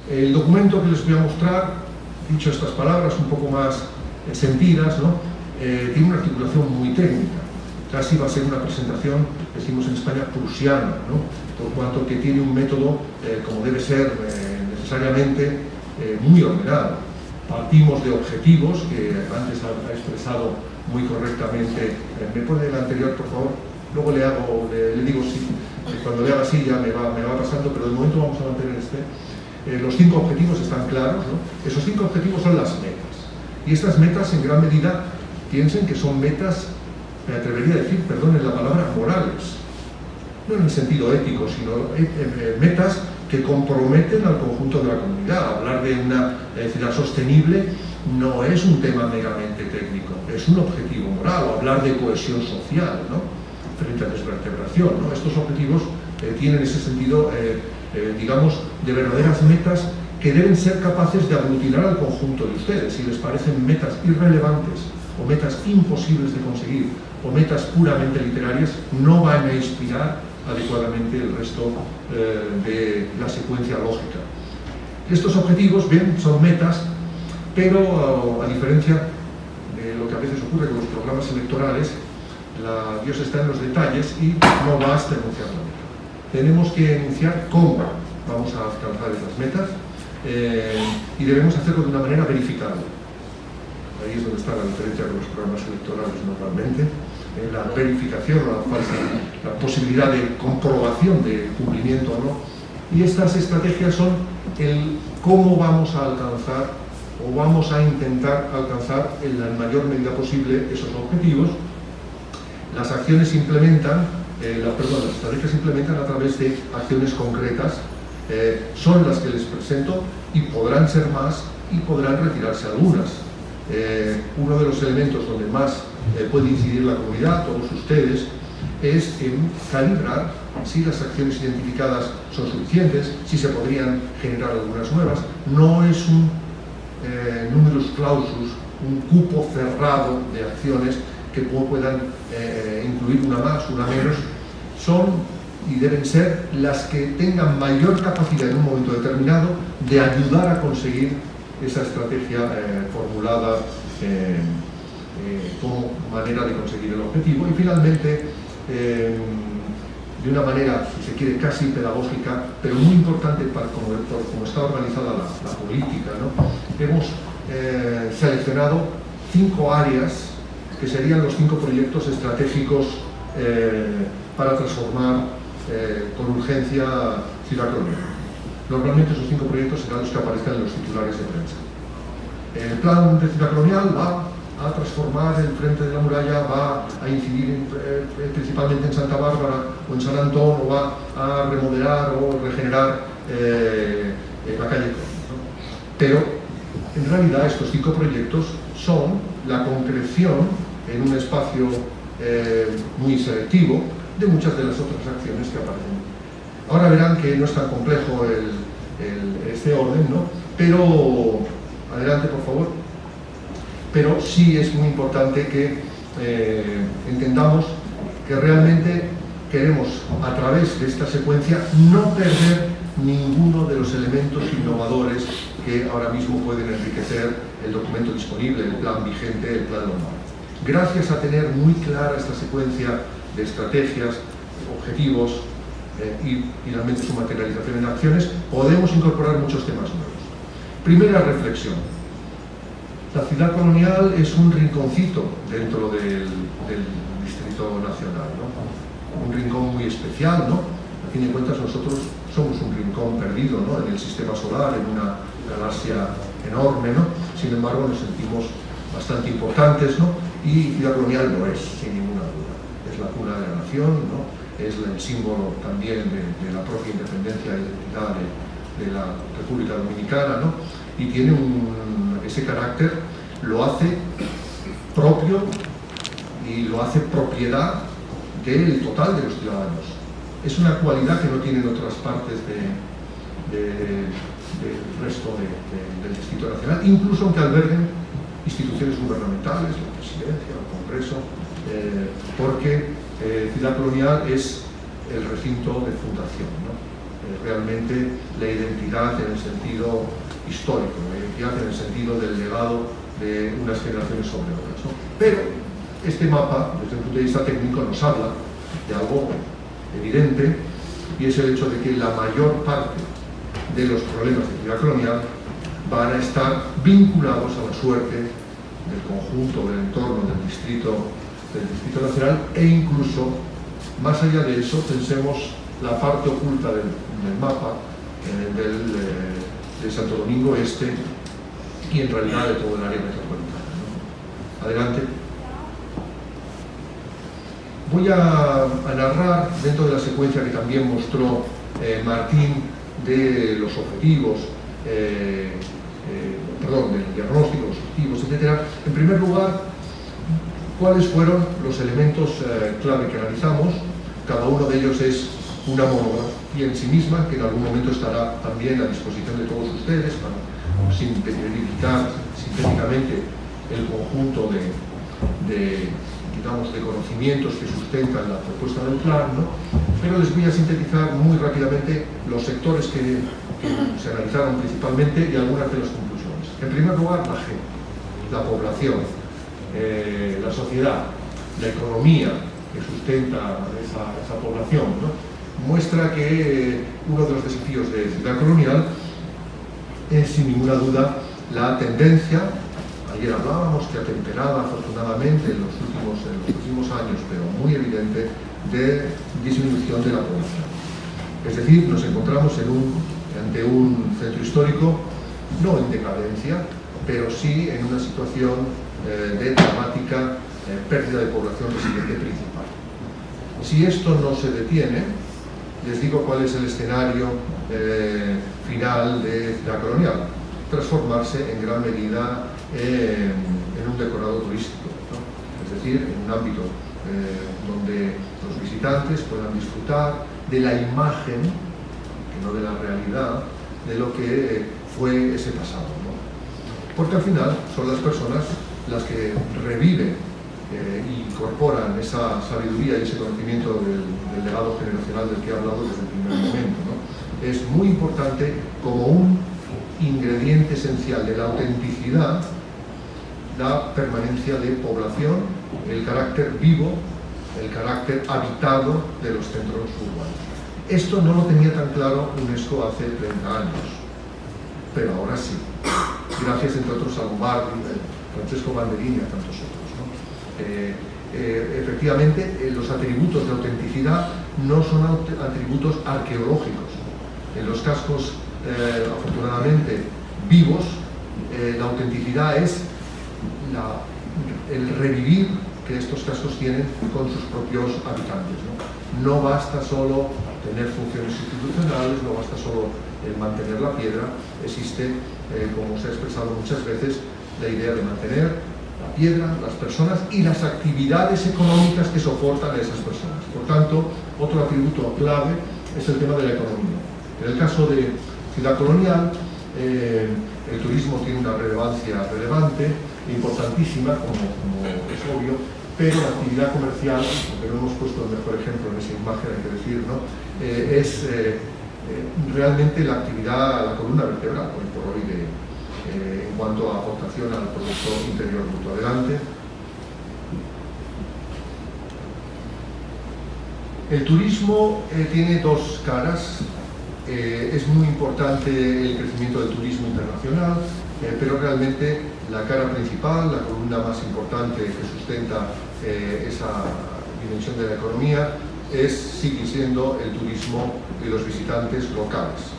El documento que les voy a mostrar, dicho estas palabras un poco más sentidas, ¿no? Tiene una articulación muy técnica. Casi va a ser una presentación, decimos en España, prusiana, ¿no? Por cuanto que tiene un método, como debe ser necesariamente, muy ordenado. Partimos de objetivos que antes ha expresado muy correctamente. ¿Me pone el anterior, por favor? Luego le digo sí, cuando le haga así ya me va pasando, pero de momento vamos a mantener este. Los 5 objetivos están claros, ¿no? Esos 5 objetivos son las metas. Y estas metas, en gran medida, piensen que son metas, me atrevería a decir, perdonen la palabra, morales. No en el sentido ético, sino metas que comprometen al conjunto de la comunidad. Hablar de una ciudad sostenible no es un tema meramente técnico, es un objetivo moral. O hablar de cohesión social, ¿no? Frente a desvertebración, ¿no? Estos objetivos tienen ese sentido, digamos, de verdaderas metas que deben ser capaces de aglutinar al conjunto de ustedes. Si les parecen metas irrelevantes o metas imposibles de conseguir o metas puramente literarias, no van a inspirar adecuadamente el resto de la secuencia lógica. Estos objetivos, bien, son metas, pero a diferencia de lo que a veces ocurre con los programas electorales, Dios está en los detalles y no basta enunciar la meta. Tenemos que enunciar cómo vamos a alcanzar esas metas y debemos hacerlo de una manera verificable. Ahí es donde está la diferencia con los programas electorales normalmente. La verificación, la posibilidad de comprobación de cumplimiento o no. Y estas estrategias son el cómo vamos a alcanzar o vamos a intentar alcanzar en la mayor medida posible esos objetivos. Las acciones se implementan, las estrategias se implementan a través de acciones concretas. Son las que les presento y podrán ser más y podrán retirarse algunas. Uno de los elementos donde más puede incidir la comunidad, todos ustedes, es en calibrar si las acciones identificadas son suficientes, si se podrían generar algunas nuevas. No es un numerus clausus, un cupo cerrado de acciones que puedan incluir una más, una menos. Son y deben ser las que tengan mayor capacidad en un momento determinado de ayudar a conseguir esa estrategia formulada como manera de conseguir el objetivo. Y finalmente, de una manera, si se quiere, casi pedagógica, pero muy importante para cómo está organizada la política, ¿no? Hemos seleccionado 5 áreas que serían los 5 proyectos estratégicos para transformar con urgencia Ciudad Colonial. Normalmente esos 5 proyectos serán los que aparezcan en los titulares de prensa. El plan de Ciudad Colonial va a transformar el frente de la muralla, va a incidir principalmente en Santa Bárbara o en San Antón, o va a remodelar o regenerar la calle Colón, ¿no? Pero en realidad estos 5 proyectos son la concreción en un espacio muy selectivo de muchas de las otras acciones que aparecen. Ahora verán que no es tan complejo este orden, ¿no? Pero, adelante por favor. Pero sí es muy importante que entendamos que realmente queremos, a través de esta secuencia, no perder ninguno de los elementos innovadores que ahora mismo pueden enriquecer el documento disponible, el plan vigente, el plan normal. Gracias a tener muy clara esta secuencia de estrategias, objetivos y finalmente su materialización en acciones, podemos incorporar muchos temas nuevos. Primera reflexión. La Ciudad Colonial es un rinconcito dentro del Distrito Nacional, ¿no? Un rincón muy especial, ¿no? A fin de cuentas nosotros somos un rincón perdido, ¿no? En el sistema solar, en una galaxia enorme, ¿no? Sin embargo nos sentimos bastante importantes, ¿no? Y Ciudad Colonial lo es, sin ninguna duda. Es la cuna de la nación, ¿no? Es el símbolo también de la propia independencia e identidad de la República Dominicana, ¿no? Y tiene ese carácter, lo hace propio y lo hace propiedad del total de los ciudadanos. Es una cualidad que no tienen otras partes del resto del Distrito Nacional, incluso aunque alberguen instituciones gubernamentales, la Presidencia, el Congreso, porque Ciudad Colonial es el recinto de fundación, ¿no? realmente la identidad en el sentido histórico, la identidad en el sentido del legado de unas generaciones sobre otras, ¿no? Pero este mapa, desde el punto de vista técnico, nos habla de algo evidente, y es el hecho de que la mayor parte de los problemas de ciudad colonial van a estar vinculados a la suerte del conjunto, del entorno del distrito nacional, e incluso, más allá de eso, pensemos la parte oculta del mapa de Santo Domingo Este y en realidad de todo el área metropolitana, ¿no? Adelante. Voy a narrar, dentro de la secuencia que también mostró Martín, de los objetivos, del diagnóstico, los objetivos, etc. En primer lugar, cuáles fueron los elementos clave que analizamos. Cada uno de ellos es una monografía en sí misma, que en algún momento estará también a disposición de todos ustedes, para sintetizar sintéticamente el conjunto de conocimientos que sustentan la propuesta del plan, ¿no? Pero les voy a sintetizar muy rápidamente los sectores que se analizaron principalmente y algunas de las conclusiones. En primer lugar, la gente, la población, la sociedad, la economía que sustenta esa población, ¿no? Muestra que uno de los desafíos de ciudad colonial es, sin ninguna duda, la tendencia, ayer hablábamos que atemperada afortunadamente en los últimos años, pero muy evidente, de disminución de la población. Es decir, nos encontramos ante un centro histórico no en decadencia, pero sí en una situación de dramática pérdida de población residente principal. Si esto no se detiene, les digo cuál es el escenario final de ciudad colonial: transformarse en gran medida en un decorado turístico, ¿no? Es decir, en un ámbito donde los visitantes puedan disfrutar de la imagen, que no de la realidad, de lo que fue ese pasado, ¿no? Porque al final son las personas las que reviven e incorporan esa sabiduría y ese conocimiento del legado generacional del que he hablado desde el primer momento, ¿no? Es muy importante, como un ingrediente esencial de la autenticidad, la permanencia de población, el carácter vivo, el carácter habitado de los centros urbanos. Esto no lo tenía tan claro UNESCO hace 30 años, pero ahora sí, gracias entre otros a Lombardi, Francesco Banderini y a tantos otros, ¿no? Efectivamente, los atributos de autenticidad no son atributos arqueológicos. En los cascos, afortunadamente, vivos, la autenticidad es el revivir que estos cascos tienen con sus propios habitantes, ¿no? No basta solo tener funciones institucionales, no basta solo mantener la piedra, existe, como se ha expresado muchas veces, la idea de mantener la piedra, las personas y las actividades económicas que soportan a esas personas. Por tanto, otro atributo clave es el tema de la economía. En el caso de ciudad colonial, el turismo tiene una relevancia relevante, importantísima, como es obvio, pero la actividad comercial, aunque no hemos puesto el mejor ejemplo en esa imagen, hay que decir, ¿no? Es realmente la actividad, la columna vertebral, hoy por hoy, en cuanto a aportación al Producto Interior Bruto. Adelante. El turismo tiene dos caras. Es muy importante el crecimiento del turismo internacional, pero realmente la cara principal, la columna más importante que sustenta esa dimensión de la economía, sigue siendo el turismo de los visitantes locales,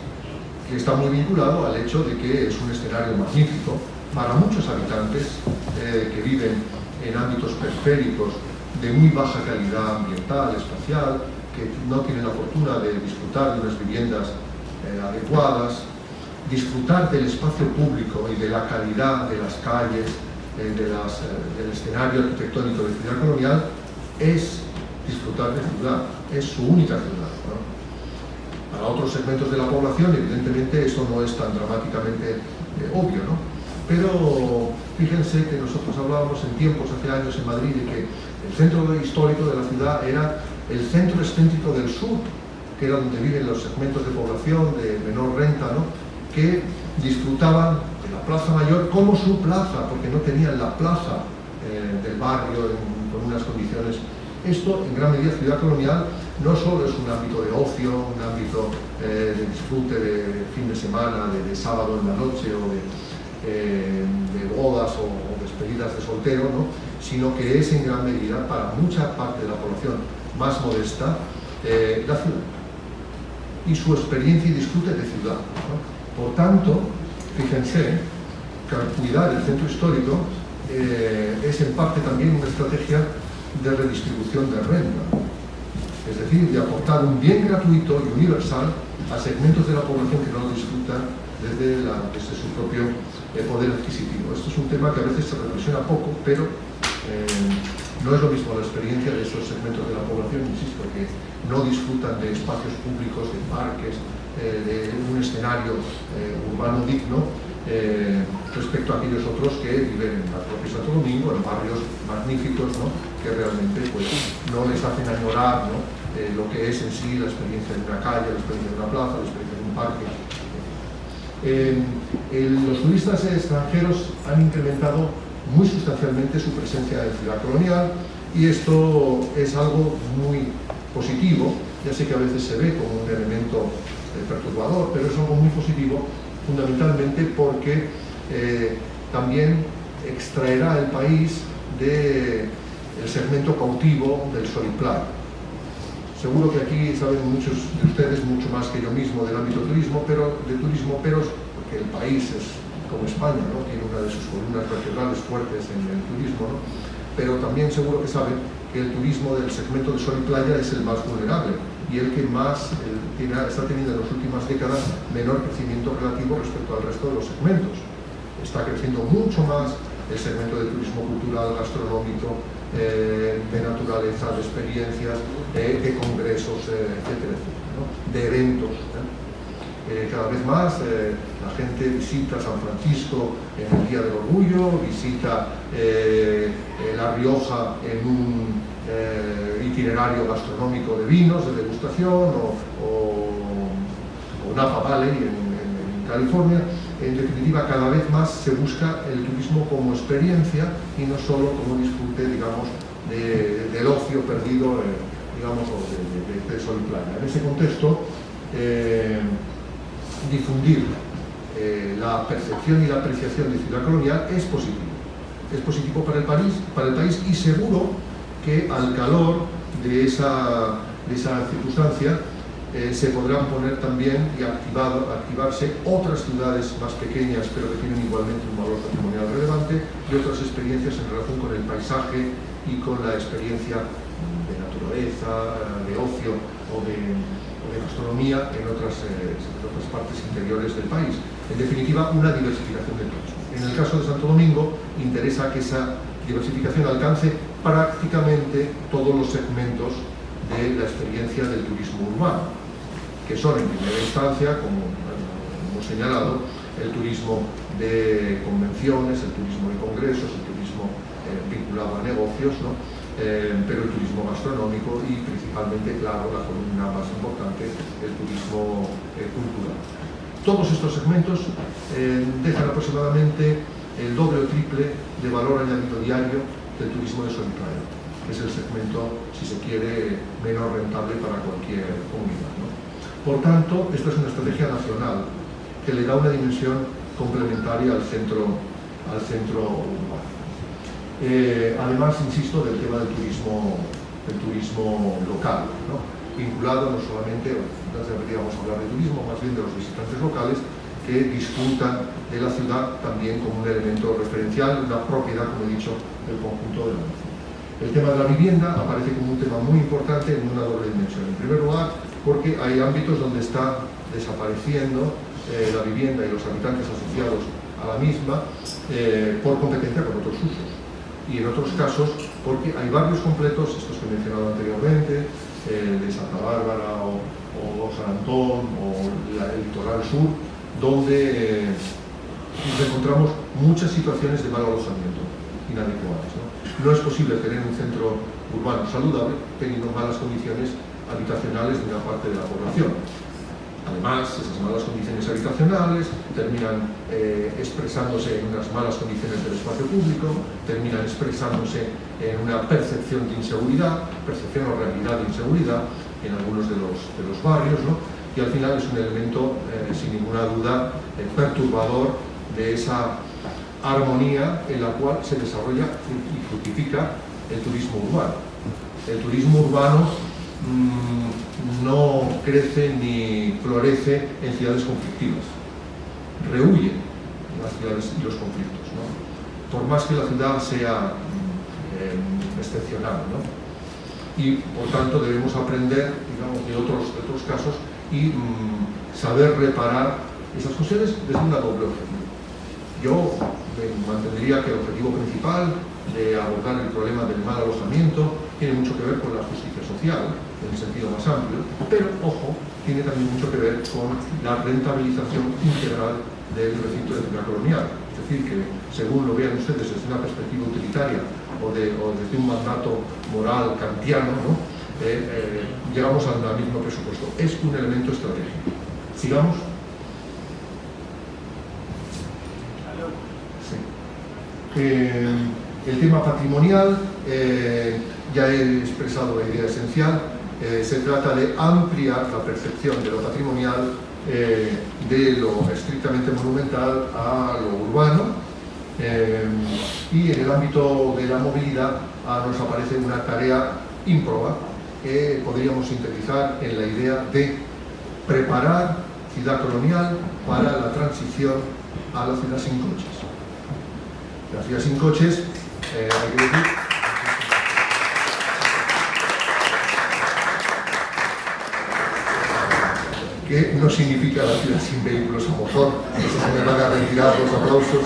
que está muy vinculado al hecho de que es un escenario magnífico para muchos habitantes que viven en ámbitos periféricos de muy baja calidad ambiental, espacial, que no tienen la fortuna de disfrutar de unas viviendas adecuadas, disfrutar del espacio público y de la calidad de las calles, del escenario arquitectónico de ciudad colonial, es disfrutar de ciudad, es su única ciudad, ¿no? Para otros segmentos de la población, evidentemente, eso no es tan dramáticamente obvio, ¿no? Pero fíjense que nosotros hablábamos en tiempos, hace años, en Madrid, de que el centro histórico de la ciudad era el centro excéntrico del sur, que que era donde viven los segmentos de población de menor renta, ¿no?, que disfrutaban de la Plaza Mayor como su plaza, porque no tenían la plaza del barrio con unas condiciones. Esto, en gran medida, Ciudad Colonial no solo es un ámbito de ocio, un ámbito de disfrute de fin de semana, de sábado en la noche, o de bodas o despedidas de soltero, ¿no?, sino que es en gran medida, para mucha parte de la población más modesta, la ciudad y su experiencia y disfrute de ciudad, ¿no? Por tanto, fíjense que al cuidar el centro histórico es en parte también una estrategia de redistribución de renta, es decir, de aportar un bien gratuito y universal a segmentos de la población que no lo disfrutan desde su propio poder adquisitivo. Esto es un tema que a veces se reflexiona poco, pero no es lo mismo la experiencia de esos segmentos de la población, insisto, que no disfrutan de espacios públicos, de parques, de un escenario urbano digno, respecto a aquellos otros que viven en la propia Santo Domingo, en barrios magníficos, ¿no?, que realmente pues, no les hacen añorar, ¿no?, lo que es en sí la experiencia de una calle, la experiencia de una plaza, la experiencia de un parque. Los turistas extranjeros han incrementado muy sustancialmente su presencia en Ciudad Colonial, y esto es algo muy positivo. Ya sé que a veces se ve como un elemento perturbador, pero es algo muy positivo, fundamentalmente porque también extraerá el país del segmento cautivo del sol y playa. Seguro que aquí saben muchos de ustedes, mucho más que yo mismo, del ámbito turismo, pero porque el país es como España, ¿no?, tiene una de sus columnas vertebrales fuertes en el turismo, ¿no?, pero también seguro que saben que el turismo del segmento de sol y playa es el más vulnerable y el que más está teniendo en las últimas décadas menor crecimiento relativo respecto al resto de los segmentos. Está creciendo mucho más el segmento de turismo cultural, gastronómico, de naturaleza, de experiencias, de congresos, etcétera, ¿no?, de eventos. Cada vez más la gente visita San Francisco en el Día del Orgullo, visita La Rioja en un itinerario gastronómico de vinos, de degustación, o Napa Valley en California. En definitiva, cada vez más se busca el turismo como experiencia y no solo como disfrute, digamos, del ocio perdido, digamos, de sol y playa. En ese contexto, difundir la percepción y la apreciación de Ciudad Colonial es positivo. Es positivo para el país, y seguro que al calor de esa circunstancia se podrán poner también y activarse otras ciudades más pequeñas, pero que tienen igualmente un valor patrimonial relevante, y otras experiencias en relación con el paisaje y con la experiencia de naturaleza, de ocio o de gastronomía en otras partes interiores del país. En definitiva, una diversificación del turismo. En el caso de Santo Domingo, interesa que esa diversificación alcance prácticamente todos los segmentos de la experiencia del turismo urbano, que son en primera instancia, como hemos señalado, el turismo de convenciones, el turismo de congresos, el turismo vinculado a negocios, ¿no?, pero el turismo gastronómico y principalmente, claro, la columna más importante, el turismo cultural. Todos estos segmentos dejan aproximadamente el doble o triple de valor añadido diario del turismo de sol y playa, que es el segmento, si se quiere, menos rentable para cualquier comunidad, ¿no? Por tanto, esta es una estrategia nacional que le da una dimensión complementaria al centro urbano. Además, insisto, del tema del turismo local, ¿no?, vinculado no solamente, no deberíamos hablar de turismo, más bien de los visitantes locales que disfrutan de la ciudad también como un elemento referencial, una propiedad, como he dicho, del conjunto de la nación. El tema de la vivienda aparece como un tema muy importante en una doble dimensión. En primer lugar, porque hay ámbitos donde está desapareciendo la vivienda y los habitantes asociados a la misma por competencia con otros usos. Y en otros casos, porque hay barrios completos, estos que he mencionado anteriormente, de Santa Bárbara o San Antón o el litoral sur, donde encontramos muchas situaciones de mal alojamiento inadecuadas, ¿no? No es posible tener un centro urbano saludable teniendo malas condiciones habitacionales de una parte de la población. Además, esas malas condiciones habitacionales terminan expresándose en unas malas condiciones del espacio público, terminan expresándose en una percepción de inseguridad, percepción o realidad de inseguridad en algunos de los barrios, ¿no? Y al final es un elemento, sin ninguna duda, perturbador de esa armonía en la cual se desarrolla y fructifica el turismo urbano. El turismo urbano no crece ni florece en ciudades conflictivas, rehuye las ciudades y los conflictos, ¿no? Por más que la ciudad sea excepcional, ¿no? Y por tanto debemos aprender, digamos, de otros casos y saber reparar esas cuestiones desde una doble objetivo. Yo me mantendría que el objetivo principal de abordar el problema del mal alojamiento tiene mucho que ver con la justicia social, en el sentido más amplio, pero, ojo, tiene también mucho que ver con la rentabilización integral del recinto de ciudad colonial. Es decir, que según lo vean ustedes desde una perspectiva utilitaria o desde un mandato moral kantiano, ¿no? Llegamos al mismo presupuesto. Es un elemento estratégico. ¿Sigamos? Sí. El tema patrimonial, ya he expresado la idea esencial. Se trata de ampliar la percepción de lo patrimonial de lo estrictamente monumental a lo urbano, y en el ámbito de la movilidad nos aparece una tarea ímproba que podríamos sintetizar en la idea de preparar ciudad colonial para la transición a la ciudad sin coches. La ciudad sin coches, hay que decir, que no significa la ciudad sin vehículos a motor, eso se me van a retirar los aplausos,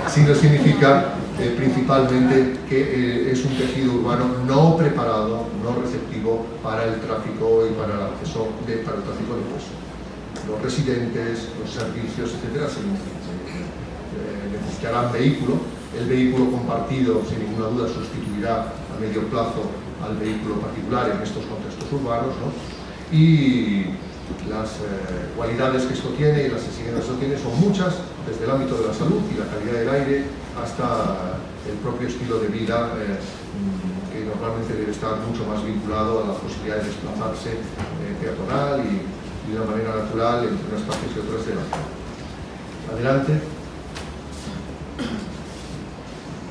sino significa principalmente que es un tejido urbano no preparado, no receptivo para el tráfico y para el acceso para el tráfico de paso. Los residentes, los servicios, etcétera, necesitarán vehículo. El vehículo compartido, sin ninguna duda, sustituirá a medio plazo al vehículo particular en estos contextos urbanos, ¿no? Y las cualidades que esto tiene y las exigencias que esto tiene son muchas, desde el ámbito de la salud y la calidad del aire hasta el propio estilo de vida, que normalmente debe estar mucho más vinculado a la posibilidad de desplazarse peatonal y de una manera natural entre unas partes y otras de la ciudad. Adelante.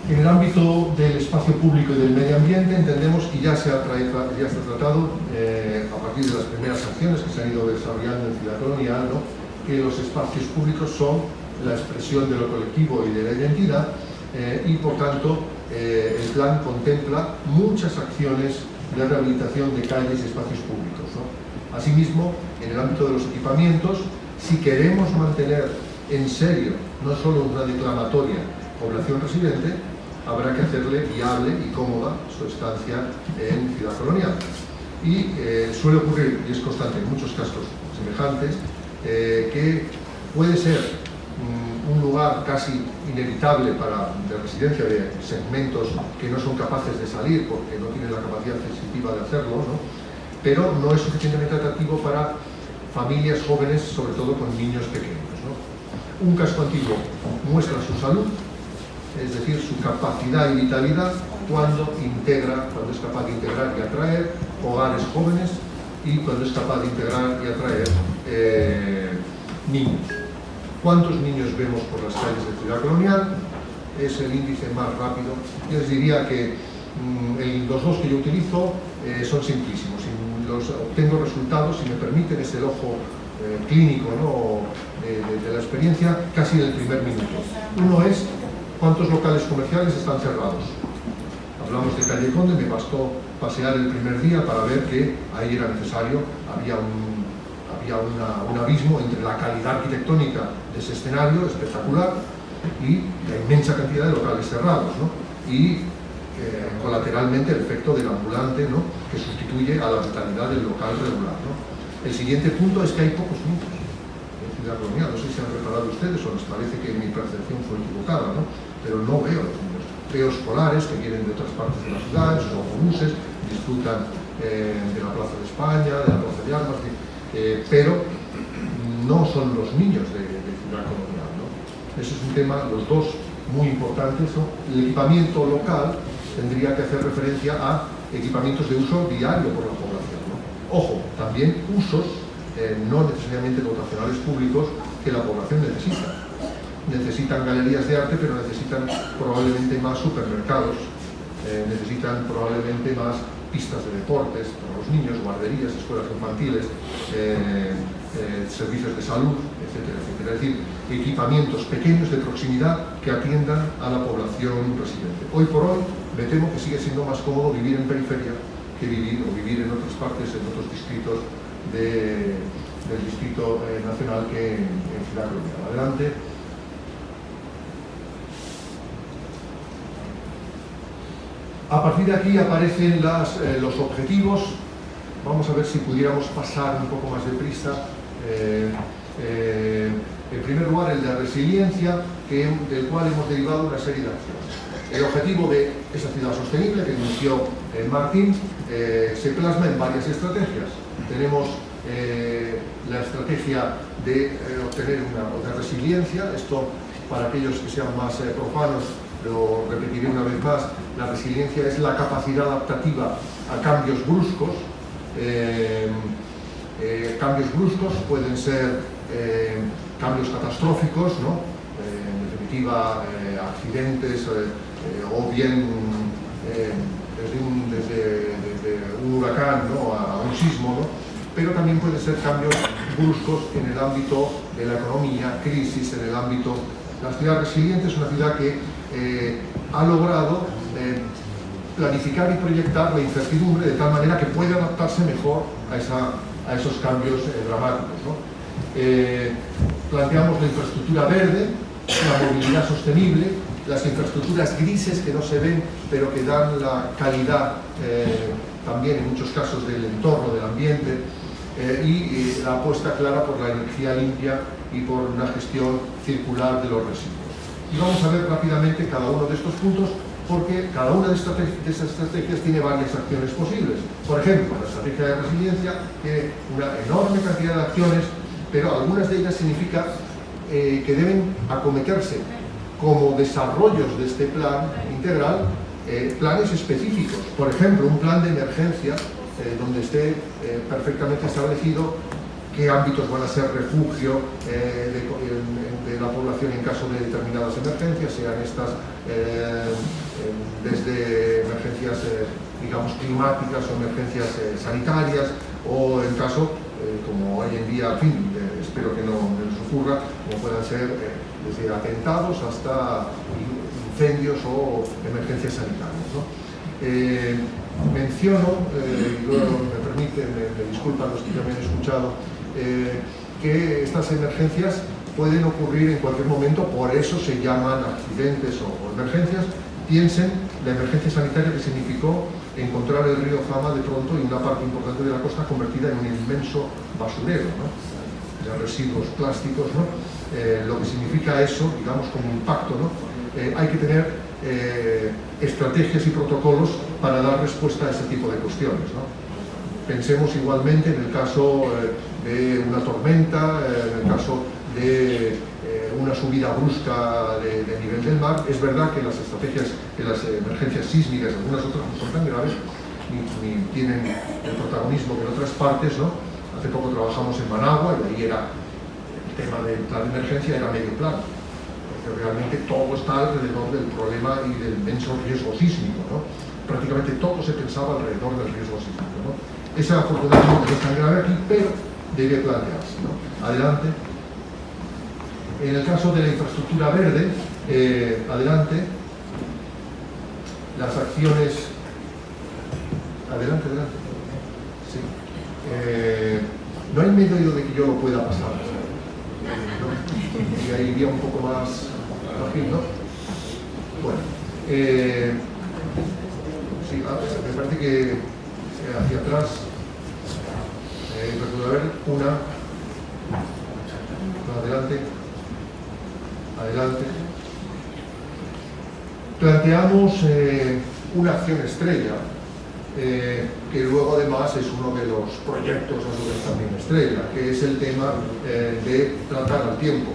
En el ámbito del espacio público y del medio ambiente entendemos, y ya se ha tratado a partir de las primeras acciones que se han ido desarrollando en Ciudad Colonial, ¿no?, que los espacios públicos son la expresión de lo colectivo y de la identidad, y por tanto el plan contempla muchas acciones de rehabilitación de calles y espacios públicos, ¿no? Asimismo, en el ámbito de los equipamientos, si queremos mantener en serio no solo una declamatoria población residente, habrá que hacerle viable y cómoda su estancia en Ciudad Colonial. Y suele ocurrir, y es constante en muchos casos semejantes, que puede ser un lugar casi inevitable de residencia de segmentos que no son capaces de salir porque no tienen la capacidad sensitiva de hacerlo, ¿no?, pero no es suficientemente atractivo para familias jóvenes, sobre todo con niños pequeños, ¿no? Un casco antiguo muestra su salud, es decir, su capacidad y vitalidad cuando es capaz de integrar y atraer hogares jóvenes y cuando es capaz de integrar y atraer niños. ¿Cuántos niños vemos por las calles de Ciudad Colonial? Es el índice más rápido. Yo les diría que los dos que yo utilizo son simplísimos. Los obtengo resultados, si me permiten, es el ojo clínico, ¿no?, de la experiencia, casi del primer minuto. Uno es cuántos locales comerciales están cerrados. Hablamos de Calle Conde, me bastó pasear el primer día para ver que ahí era necesario, había un abismo entre la calidad arquitectónica de ese escenario espectacular y la inmensa cantidad de locales cerrados, ¿no? Y colateralmente el efecto del ambulante, ¿no?, que sustituye a la vitalidad del local regular, ¿no? El siguiente punto es que hay pocos niños en Ciudad Colonial. No sé si han reparado ustedes o les parece que mi percepción fue equivocada, ¿no?, pero no veo los niños. Veo escolares que vienen de otras partes de la ciudad, en sus autobuses, disfrutan de la Plaza de España, de la Plaza de Armas, pero no son los niños de Ciudad Colonial, ¿no? Ese es un tema, los dos, muy importantes, ¿no? El equipamiento local tendría que hacer referencia a equipamientos de uso diario por la población, ¿no? Ojo, también usos no necesariamente dotacionales públicos que la población necesita. Necesitan galerías de arte, pero necesitan probablemente más supermercados, necesitan probablemente más pistas de deportes para los niños, guarderías, escuelas infantiles, servicios de salud, etcétera, etcétera. Es decir, equipamientos pequeños de proximidad que atiendan a la población residente. Hoy por hoy, me temo que sigue siendo más cómodo vivir en periferia que vivir en otras partes, en otros distritos del Distrito Nacional que en Ciudad Colonial. Adelante. A partir de aquí aparecen los objetivos. Vamos a ver si pudiéramos pasar un poco más deprisa. En primer lugar, el de resiliencia, del cual hemos derivado una serie de acciones. El objetivo de esa ciudad sostenible que inició Martín se plasma en varias estrategias. Tenemos la estrategia de obtener una resiliencia. Esto, para aquellos que sean más profanos, lo repetiré una vez más, la resiliencia es la capacidad adaptativa a cambios bruscos. Cambios bruscos pueden ser cambios catastróficos, ¿no? En definitiva, accidentes o bien desde un huracán, ¿no? a un sismo, ¿no? Pero también pueden ser cambios bruscos en el ámbito de la economía, crisis en el ámbito. La ciudad resiliente es una ciudad que ha logrado planificar y proyectar la incertidumbre de tal manera que puede adaptarse mejor a esos cambios dramáticos, ¿no? Planteamos la infraestructura verde, la movilidad sostenible, las infraestructuras grises que no se ven pero que dan la calidad también en muchos casos del entorno, del ambiente, y la apuesta clara por la energía limpia y por una gestión circular de los residuos. Y vamos a ver rápidamente cada uno de estos puntos, porque cada una de esas estrategias tiene varias acciones posibles. Por ejemplo, la estrategia de resiliencia tiene una enorme cantidad de acciones, pero algunas de ellas significa que deben acometerse como desarrollos de este plan integral, planes específicos. Por ejemplo, un plan de emergencia donde esté perfectamente establecido qué ámbitos van a ser refugio de la población en caso de determinadas emergencias, sean estas desde emergencias digamos climáticas o emergencias sanitarias, o en caso, como hoy en día, en fin, espero que no les ocurra, como puedan ser desde atentados hasta incendios o emergencias sanitarias, ¿no? Menciono, y luego me disculpan los que ya me han escuchado, que estas emergencias pueden ocurrir en cualquier momento, por eso se llaman accidentes o emergencias. Piensen la emergencia sanitaria que significó encontrar el río Zama de pronto y una parte importante de la costa convertida en un inmenso basurero, ¿no? De residuos plásticos, ¿no? Lo que significa eso, digamos, como impacto, ¿no? Hay que tener estrategias y protocolos para dar respuesta a ese tipo de cuestiones, ¿no? Pensemos igualmente en el caso de una tormenta, en el caso de una subida brusca de nivel del mar. Es verdad que las estrategias, que las emergencias sísmicas, algunas otras no son tan graves, ni tienen el protagonismo que en otras partes, ¿no? Hace poco trabajamos en Managua y ahí era el tema del plan de emergencia, era medio plan, porque realmente todo está alrededor del problema y del inmenso riesgo sísmico, ¿no? Prácticamente todo se pensaba alrededor del riesgo sísmico, ¿no? Esa afortunadamente no es tan grave aquí, pero debe plantearse, ¿no? Adelante. En el caso de la infraestructura verde, adelante, las acciones... Adelante. Sí. No hay medio de que yo lo pueda pasar, ¿no? Y ahí iría un poco más ágil, ¿no? Bueno, sí, me parece que hacia atrás recuerdo ver una. Adelante. Planteamos una acción estrella que luego además es uno de los proyectos a su vez también estrella, que es el tema de tratar al tiempo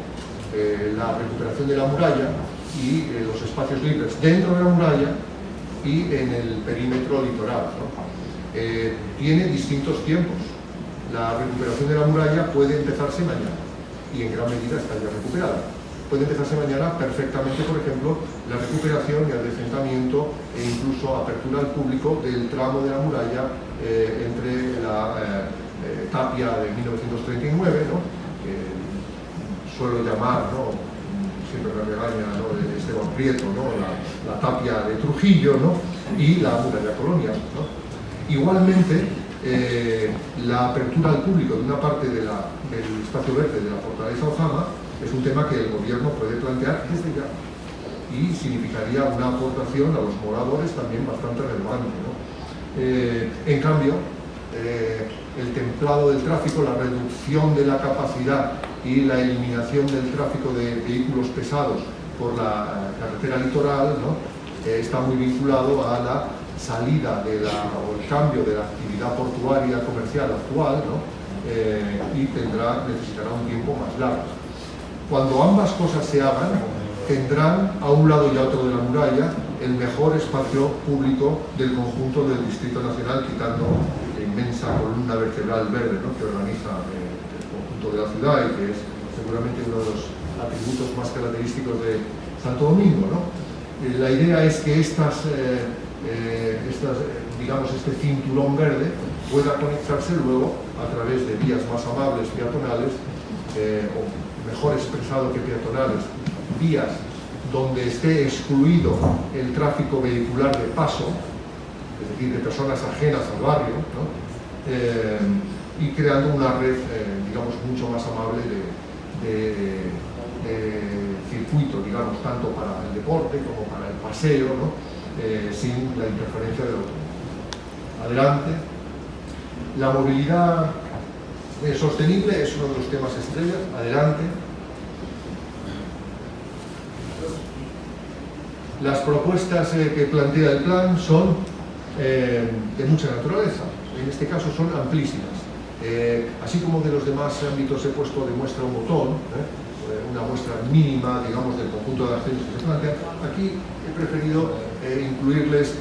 la recuperación de la muralla y los espacios libres dentro de la muralla y en el perímetro litoral, ¿no? Tiene distintos tiempos. La recuperación de la muralla puede empezarse mañana y en gran medida está ya recuperada. Puede empezarse mañana perfectamente, por ejemplo, la recuperación y el decentamiento e incluso apertura al público del tramo de la muralla entre la tapia de 1939, ¿no? Que suelo llamar, ¿no? Siempre me regaña, ¿no?, de Esteban Prieto, ¿no?, la tapia de Trujillo, ¿no?, y la muralla colonial, ¿no? Igualmente, la apertura al público de una parte del espacio verde de la Fortaleza Ozama es un tema que el gobierno puede plantear desde ya y significaría una aportación a los moradores también bastante relevante, ¿no? En cambio, el templado del tráfico, la reducción de la capacidad y la eliminación del tráfico de vehículos pesados por la carretera litoral, ¿no?, está muy vinculado a la salida o el cambio de la actividad portuaria comercial actual, ¿no?, y necesitará un tiempo más largo. Cuando ambas cosas se hagan, tendrán a un lado y a otro de la muralla el mejor espacio público del conjunto del Distrito Nacional, quitando la inmensa columna vertebral verde, ¿no?, que organiza el conjunto de la ciudad y que es seguramente uno de los atributos más característicos de Santo Domingo, ¿no? La idea es que digamos, este cinturón verde pueda conectarse luego a través de vías más amables peatonales, o mejor expresado que peatonales, vías donde esté excluido el tráfico vehicular de paso, es decir, de personas ajenas al barrio, ¿no?, y creando una red, digamos, mucho más amable de circuito, digamos, tanto para el deporte como para el paseo, ¿no?, sin la interferencia del automóvil. Adelante. La movilidad sostenible es uno de los temas estrellas. Adelante. Las propuestas que plantea el plan son de mucha naturaleza, en este caso son amplísimas. Así como de los demás ámbitos he puesto de muestra un botón, una muestra mínima, digamos, del conjunto de acciones que se plantean, aquí he preferido incluirles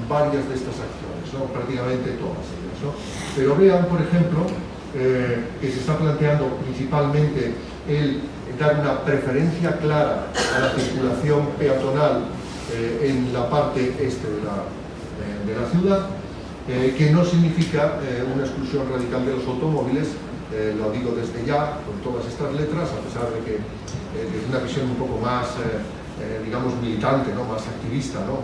varias de estas acciones, ¿no?, prácticamente todas ellas, ¿no? Pero vean, por ejemplo, que se está planteando principalmente el dar una preferencia clara a la circulación peatonal en la parte este de la ciudad, que no significa una exclusión radical de los automóviles, lo digo desde ya, con todas estas letras, a pesar de que desde una visión un poco más, digamos, militante, ¿no?, más activista, ¿no?,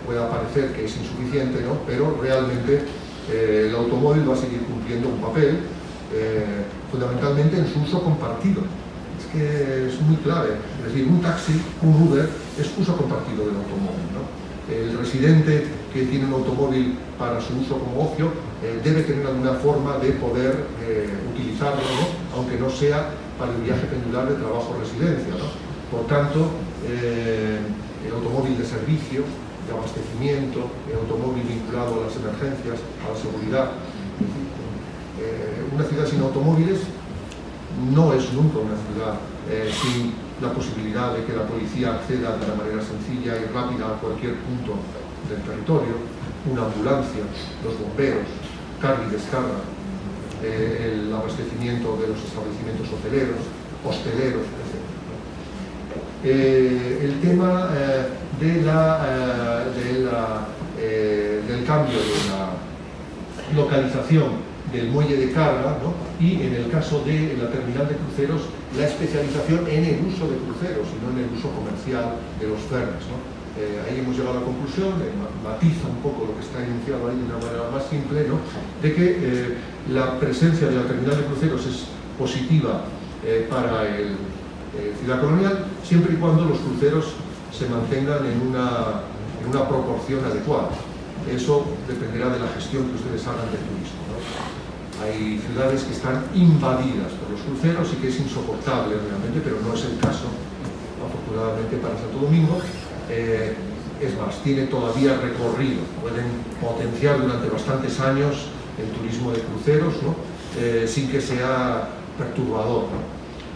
pueda parecer que es insuficiente, ¿no?, pero realmente el automóvil va a seguir cumpliendo un papel, fundamentalmente en su uso compartido. Es que es muy clave, es decir, un taxi, un Uber, es uso compartido del automóvil, ¿no? El residente que tiene un automóvil para su uso como ocio debe tener alguna forma de poder utilizarlo, ¿no?, aunque no sea para el viaje pendular de trabajo-residencia, ¿no? Por tanto, el automóvil de servicio, de abastecimiento, el automóvil vinculado a las emergencias, a la seguridad. Una ciudad sin automóviles no es nunca una ciudad sin la posibilidad de que la policía acceda de una manera sencilla y rápida a cualquier punto del territorio, una ambulancia, los bomberos, carga y descarga, el abastecimiento de los establecimientos hosteleros, etc. El tema del cambio de la localización del muelle de carga, ¿no?, y en el caso de la terminal de cruceros, la especialización en el uso de cruceros y no en el uso comercial de los ferries, ¿no? Ahí hemos llegado a la conclusión, matiza un poco lo que está enunciado ahí de una manera más simple, ¿no?, de que la presencia de la terminal de cruceros es positiva para el Ciudad Colonial, siempre y cuando los cruceros se mantengan en una proporción adecuada. Eso dependerá de la gestión que ustedes hagan del turismo, ¿no? Hay ciudades que están invadidas por los cruceros y que es insoportable realmente, pero no es el caso, afortunadamente, para Santo Domingo. Es más, tiene todavía recorrido, pueden potenciar durante bastantes años el turismo de cruceros, ¿no? Sin que sea perturbador, ¿no?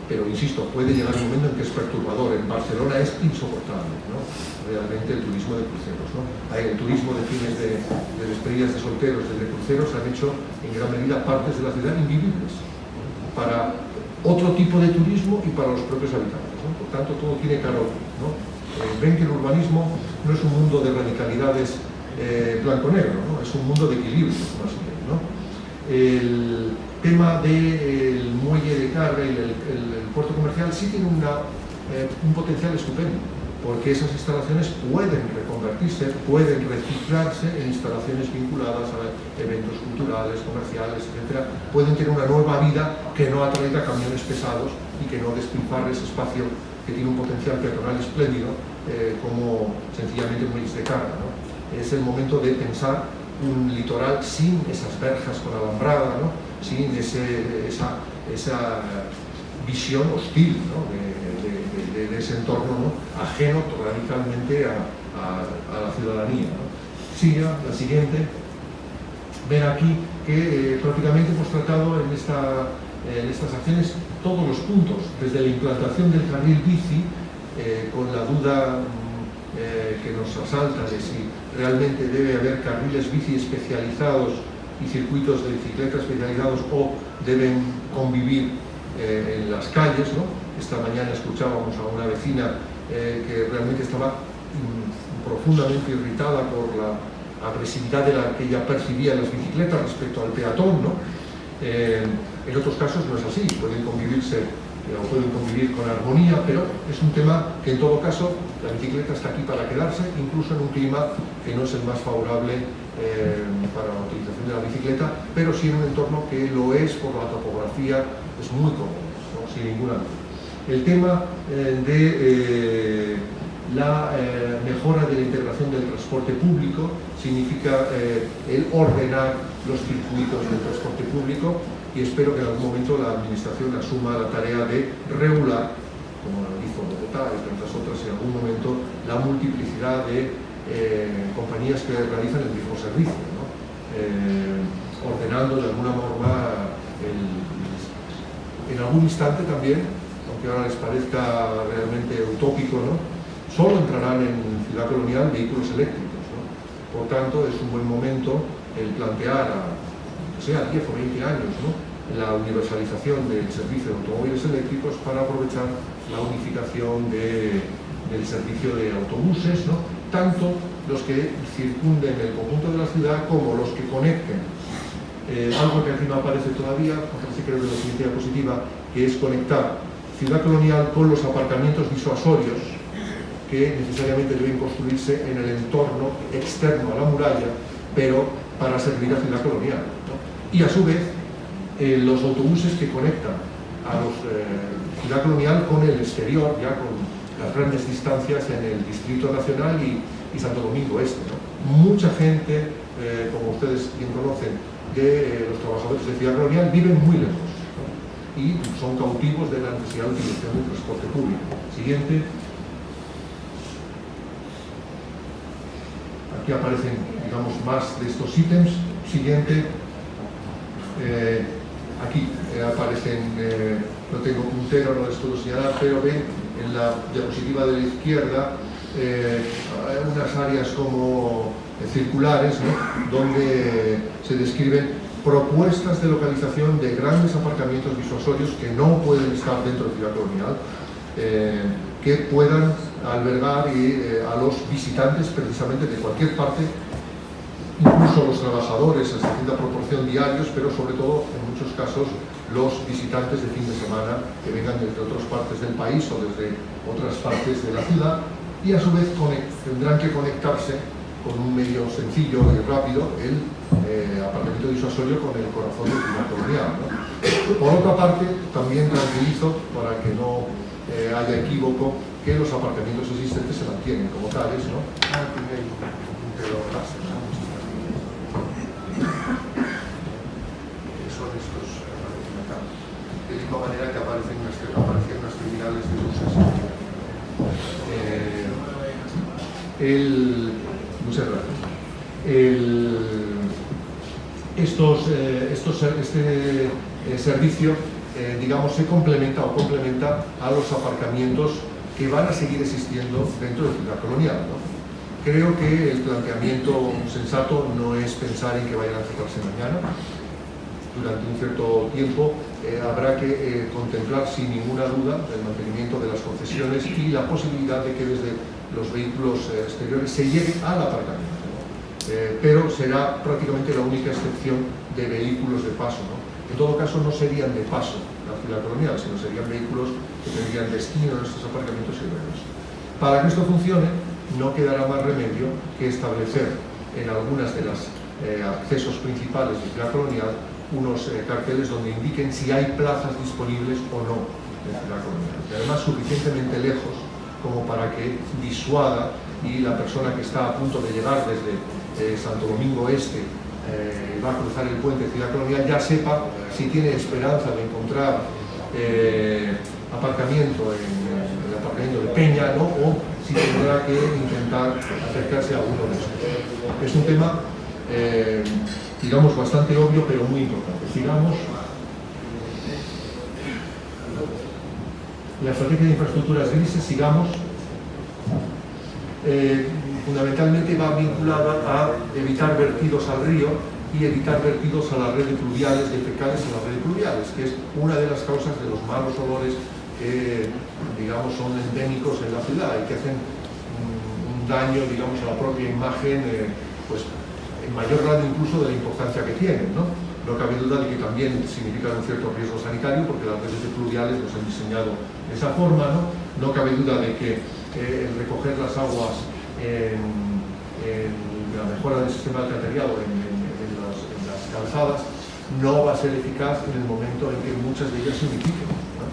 Pero insisto, puede llegar un momento en que es perturbador. En Barcelona es insoportable, ¿no? Realmente el turismo de cruceros, ¿no? El turismo de fines de despedidas de solteros desde cruceros han hecho en gran medida partes de la ciudad invivibles para otro tipo de turismo y para los propios habitantes, ¿no? Por tanto, todo tiene calor, ¿no? Ven que el urbanismo no es un mundo de radicalidades blanco-negro, ¿no? Es un mundo de equilibrio, más bien, ¿no? El tema del muelle de carga y el puerto comercial sí tiene un potencial estupendo, porque esas instalaciones pueden reconvertirse, pueden reciclarse en instalaciones vinculadas a eventos culturales, comerciales, etc. Pueden tener una nueva vida que no atraiga camiones pesados y que no despilfarre ese espacio que tiene un potencial peatonal espléndido, como sencillamente muelles de carga, ¿no? Es el momento de pensar un litoral sin esas verjas con alambrada, ¿no? Sin esa visión hostil, ¿no? de ese entorno, ¿no? Ajeno radicalmente a la ciudadanía, ¿no? Siga la siguiente. Ven aquí que prácticamente hemos tratado en estas acciones todos los puntos, desde la implantación del carril bici, con la duda que nos asalta de si realmente debe haber carriles bici especializados y circuitos de bicicleta especializados o deben convivir en las calles, ¿no? Esta mañana escuchábamos a una vecina que realmente estaba profundamente irritada por la agresividad que ella percibía en las bicicletas respecto al peatón, ¿no? En otros casos no es así, pueden convivirse o pueden convivir con armonía, pero es un tema que en todo caso la bicicleta está aquí para quedarse, incluso en un clima que no es el más favorable para la utilización de la bicicleta, pero sí en un entorno que lo es por la topografía, es muy cómodo, ¿no? Sin ninguna duda. El tema de la mejora de la integración del transporte público significa el ordenar los circuitos del transporte público, y espero que en algún momento la Administración asuma la tarea de regular, como lo hizo Bogotá y tantas otras en algún momento, la multiplicidad de compañías que realizan el mismo servicio, ¿no? Ordenando de alguna forma en algún instante también, aunque ahora les parezca realmente utópico, ¿no? Solo entrarán en Ciudad Colonial vehículos eléctricos, ¿no? Por tanto, es un buen momento el plantear sea 10 o 20 años, ¿no? La universalización del servicio de automóviles eléctricos para aprovechar la unificación del servicio de autobuses, ¿no? Tanto los que circunden el conjunto de la ciudad como los que conecten. Algo que aquí no aparece todavía, aparece creo que en la siguiente diapositiva, que es conectar Ciudad Colonial con los aparcamientos disuasorios que necesariamente deben construirse en el entorno externo a la muralla, pero para servir a Ciudad Colonial, ¿no? Y a su vez los autobuses que conectan a Ciudad Colonial con el exterior, ya con las grandes distancias en el Distrito Nacional y Santo Domingo Este, ¿no? Mucha gente, como ustedes bien conocen, de los trabajadores de Ciudad Colonial viven muy lejos, ¿no? Y son cautivos de la necesidad de utilización del transporte público. Siguiente. Aquí aparecen, digamos, más de estos ítems. Siguiente. Aquí aparecen, no tengo puntero, no les puedo señalar, pero ven en la diapositiva de la izquierda unas áreas como circulares, ¿no? Donde se describen propuestas de localización de grandes aparcamientos disuasorios que no pueden estar dentro de Ciudad Colonial, que puedan albergar a los visitantes precisamente de cualquier parte, incluso los trabajadores en cierta proporción diarios, pero sobre todo en muchos casos los visitantes de fin de semana que vengan desde otras partes del país o desde otras partes de la ciudad, y a su vez tendrán que conectarse con un medio sencillo y rápido, el aparcamiento disuasorio, con el corazón de Ciudad Colonial, ¿no? Por otra parte, también tranquilizo, para que no haya equívoco, que los aparcamientos existentes se mantienen como tales, ¿no? Son estos de la misma manera que aparecen unas terminales de buses. Muchas gracias. Este servicio, digamos, se complementa a los aparcamientos que van a seguir existiendo dentro de Ciudad Colonial, ¿no? Creo que el planteamiento sensato no es pensar en que vayan a cerrarse mañana. Durante un cierto tiempo habrá que contemplar sin ninguna duda el mantenimiento de las concesiones y la posibilidad de que desde los vehículos exteriores se llegue al aparcamiento, ¿no? Pero será prácticamente la única excepción de vehículos de paso, ¿no? En todo caso no serían de paso la Ciudad Colonial, sino serían vehículos que tendrían destino en estos aparcamientos y regreso. Para que esto funcione, no quedará más remedio que establecer en algunas de los accesos principales de Ciudad Colonial unos carteles donde indiquen si hay plazas disponibles o no en Ciudad Colonial. Y además suficientemente lejos como para que disuada y la persona que está a punto de llegar desde Santo Domingo Este va a cruzar el puente de Ciudad Colonial, ya sepa si tiene esperanza de encontrar aparcamiento en el aparcamiento de Peña, ¿no? O si tendrá que intentar acercarse a uno de estos. Es un tema, digamos, bastante obvio, pero muy importante. Sigamos. La estrategia de infraestructuras grises, sigamos. Fundamentalmente va vinculada a evitar vertidos al río y evitar vertidos a las redes pluviales, defecales a las redes pluviales, que es una de las causas de los malos olores que, digamos, son endémicos en la ciudad y que hacen un daño, digamos, a la propia imagen, pues en mayor grado incluso de la importancia que tienen, ¿no? No cabe duda de que también significan un cierto riesgo sanitario, porque las redes pluviales los han diseñado de esa forma, ¿no? No cabe duda de que el recoger las aguas en la mejora del sistema alcantarillado en las calzadas no va a ser eficaz en el momento en que muchas de ellas se unifiquen, ¿no?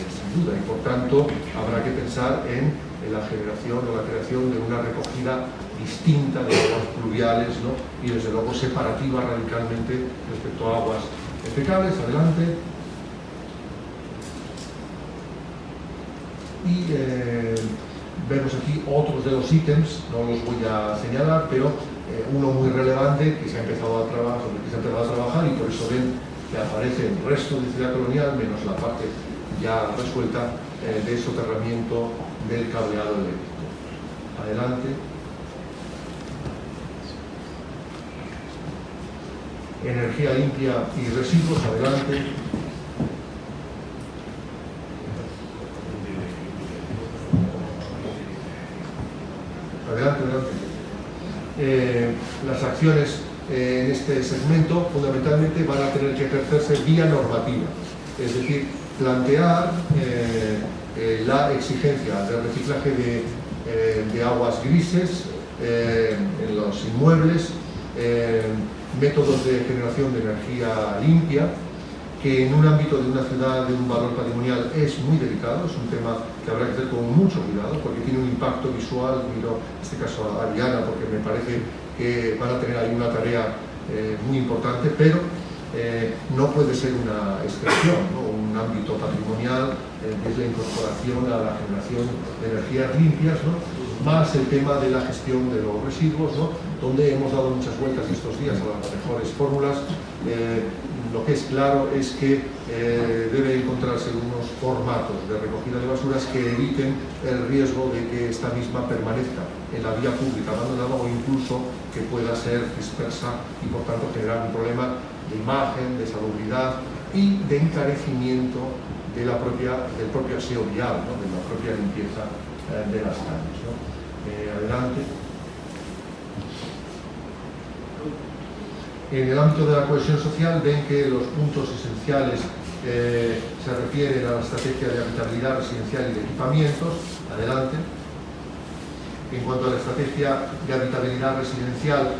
Sin duda, y por tanto habrá que pensar en la generación o la creación de una recogida distinta de aguas pluviales, ¿no? Y desde luego separativa radicalmente respecto a aguas fecales. Adelante. Y vemos aquí otros de los ítems, no los voy a señalar, pero uno muy relevante que se ha empezado a trabajar y por eso ven que aparece el resto de Ciudad Colonial, menos la parte ya resuelta de soterramiento del cableado eléctrico. Adelante. Energía limpia y residuos. Adelante. Adelante. Las acciones en este segmento fundamentalmente van a tener que ejercerse vía normativa, es decir, plantear la exigencia de reciclaje de aguas grises en los inmuebles, métodos de generación de energía limpia, que en un ámbito de una ciudad de un valor patrimonial es muy delicado, es un tema que habrá que hacer con mucho cuidado porque tiene un impacto visual. Miro en este caso a Diana porque me parece que van a tener ahí una tarea muy importante, pero no puede ser una excepción, ¿no? Un ámbito patrimonial que es la incorporación a la generación de energías limpias, ¿no? Más el tema de la gestión de los residuos, ¿no? Donde hemos dado muchas vueltas estos días a las mejores fórmulas. Lo que es claro es que debe encontrarse unos formatos de recogida de basuras que eviten el riesgo de que esta misma permanezca en la vía pública abandonada o incluso que pueda ser dispersa y por tanto generar un problema de imagen, de salubridad y de encarecimiento de del propio aseo vial, ¿no? De la propia limpieza de las calles, ¿no? Adelante. En el ámbito de la cohesión social ven que los puntos esenciales se refieren a la estrategia de habitabilidad residencial y de equipamientos. Adelante. En cuanto a la estrategia de habitabilidad residencial,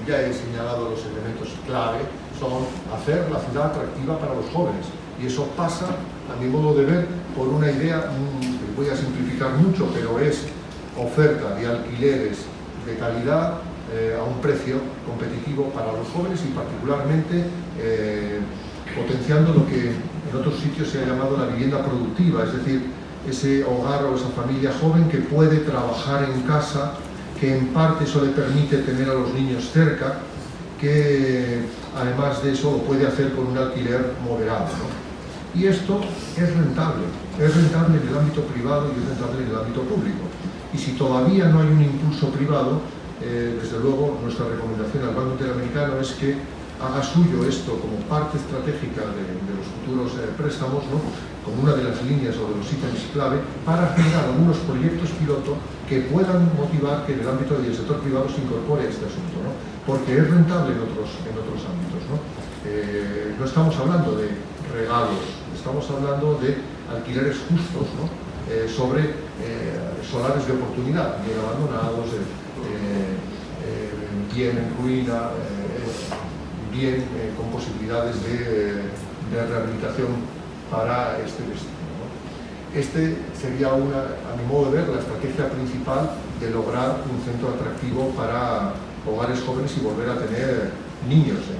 ya he señalado los elementos clave, son hacer la ciudad atractiva para los jóvenes. Y eso pasa, a mi modo de ver, por una idea, que voy a simplificar mucho, pero es oferta de alquileres de calidad a un precio competitivo para los jóvenes y particularmente potenciando lo que en otros sitios se ha llamado la vivienda productiva, es decir, ese hogar o esa familia joven que puede trabajar en casa, que en parte eso le permite tener a los niños cerca, que además de eso lo puede hacer con un alquiler moderado, ¿no? Y esto es rentable en el ámbito privado y es rentable en el ámbito público. Y si todavía no hay un impulso privado, desde luego nuestra recomendación al Banco Interamericano es que haga suyo esto como parte estratégica de los futuros préstamos, ¿no? Como una de las líneas o de los ítems clave para generar algunos proyectos piloto que puedan motivar que en el ámbito del sector privado se incorpore este asunto, ¿no? Porque es rentable en otros ámbitos, ¿no? No estamos hablando de regalos, estamos hablando de alquileres justos, ¿no? Sobre solares de oportunidad, bien abandonados, bien en ruina, bien con posibilidades de rehabilitación para este destino, ¿no? Este sería a mi modo de ver, la estrategia principal de lograr un centro atractivo para hogares jóvenes y volver a tener niños en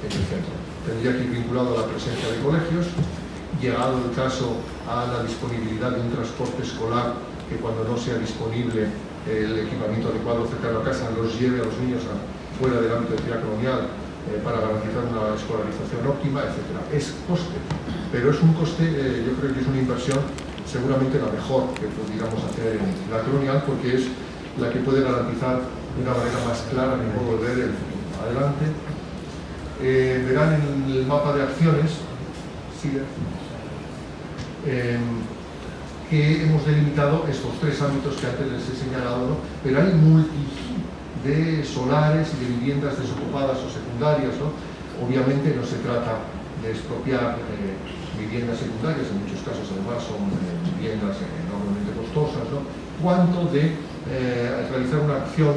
el centro. Tendría que ir vinculado a la presencia de colegios, llegado el caso a la disponibilidad de un transporte escolar que cuando no sea disponible el equipamiento adecuado cercano a casa los lleve a los niños fuera del ámbito de ciudad colonial para garantizar una escolarización óptima, etc. Es coste, pero es un coste, yo creo que es una inversión seguramente la mejor que pudiéramos hacer en ciudad colonial porque es la que puede garantizar de una manera más clara mi modo de ver el futuro. Adelante. Verán en el mapa de acciones que hemos delimitado estos tres ámbitos que antes les he señalado, ¿no? Pero hay multitud de solares y de viviendas desocupadas o secundarias, ¿no? Obviamente no se trata de expropiar viviendas secundarias, en muchos casos además son viviendas enormemente costosas, ¿no? Cuanto de realizar una acción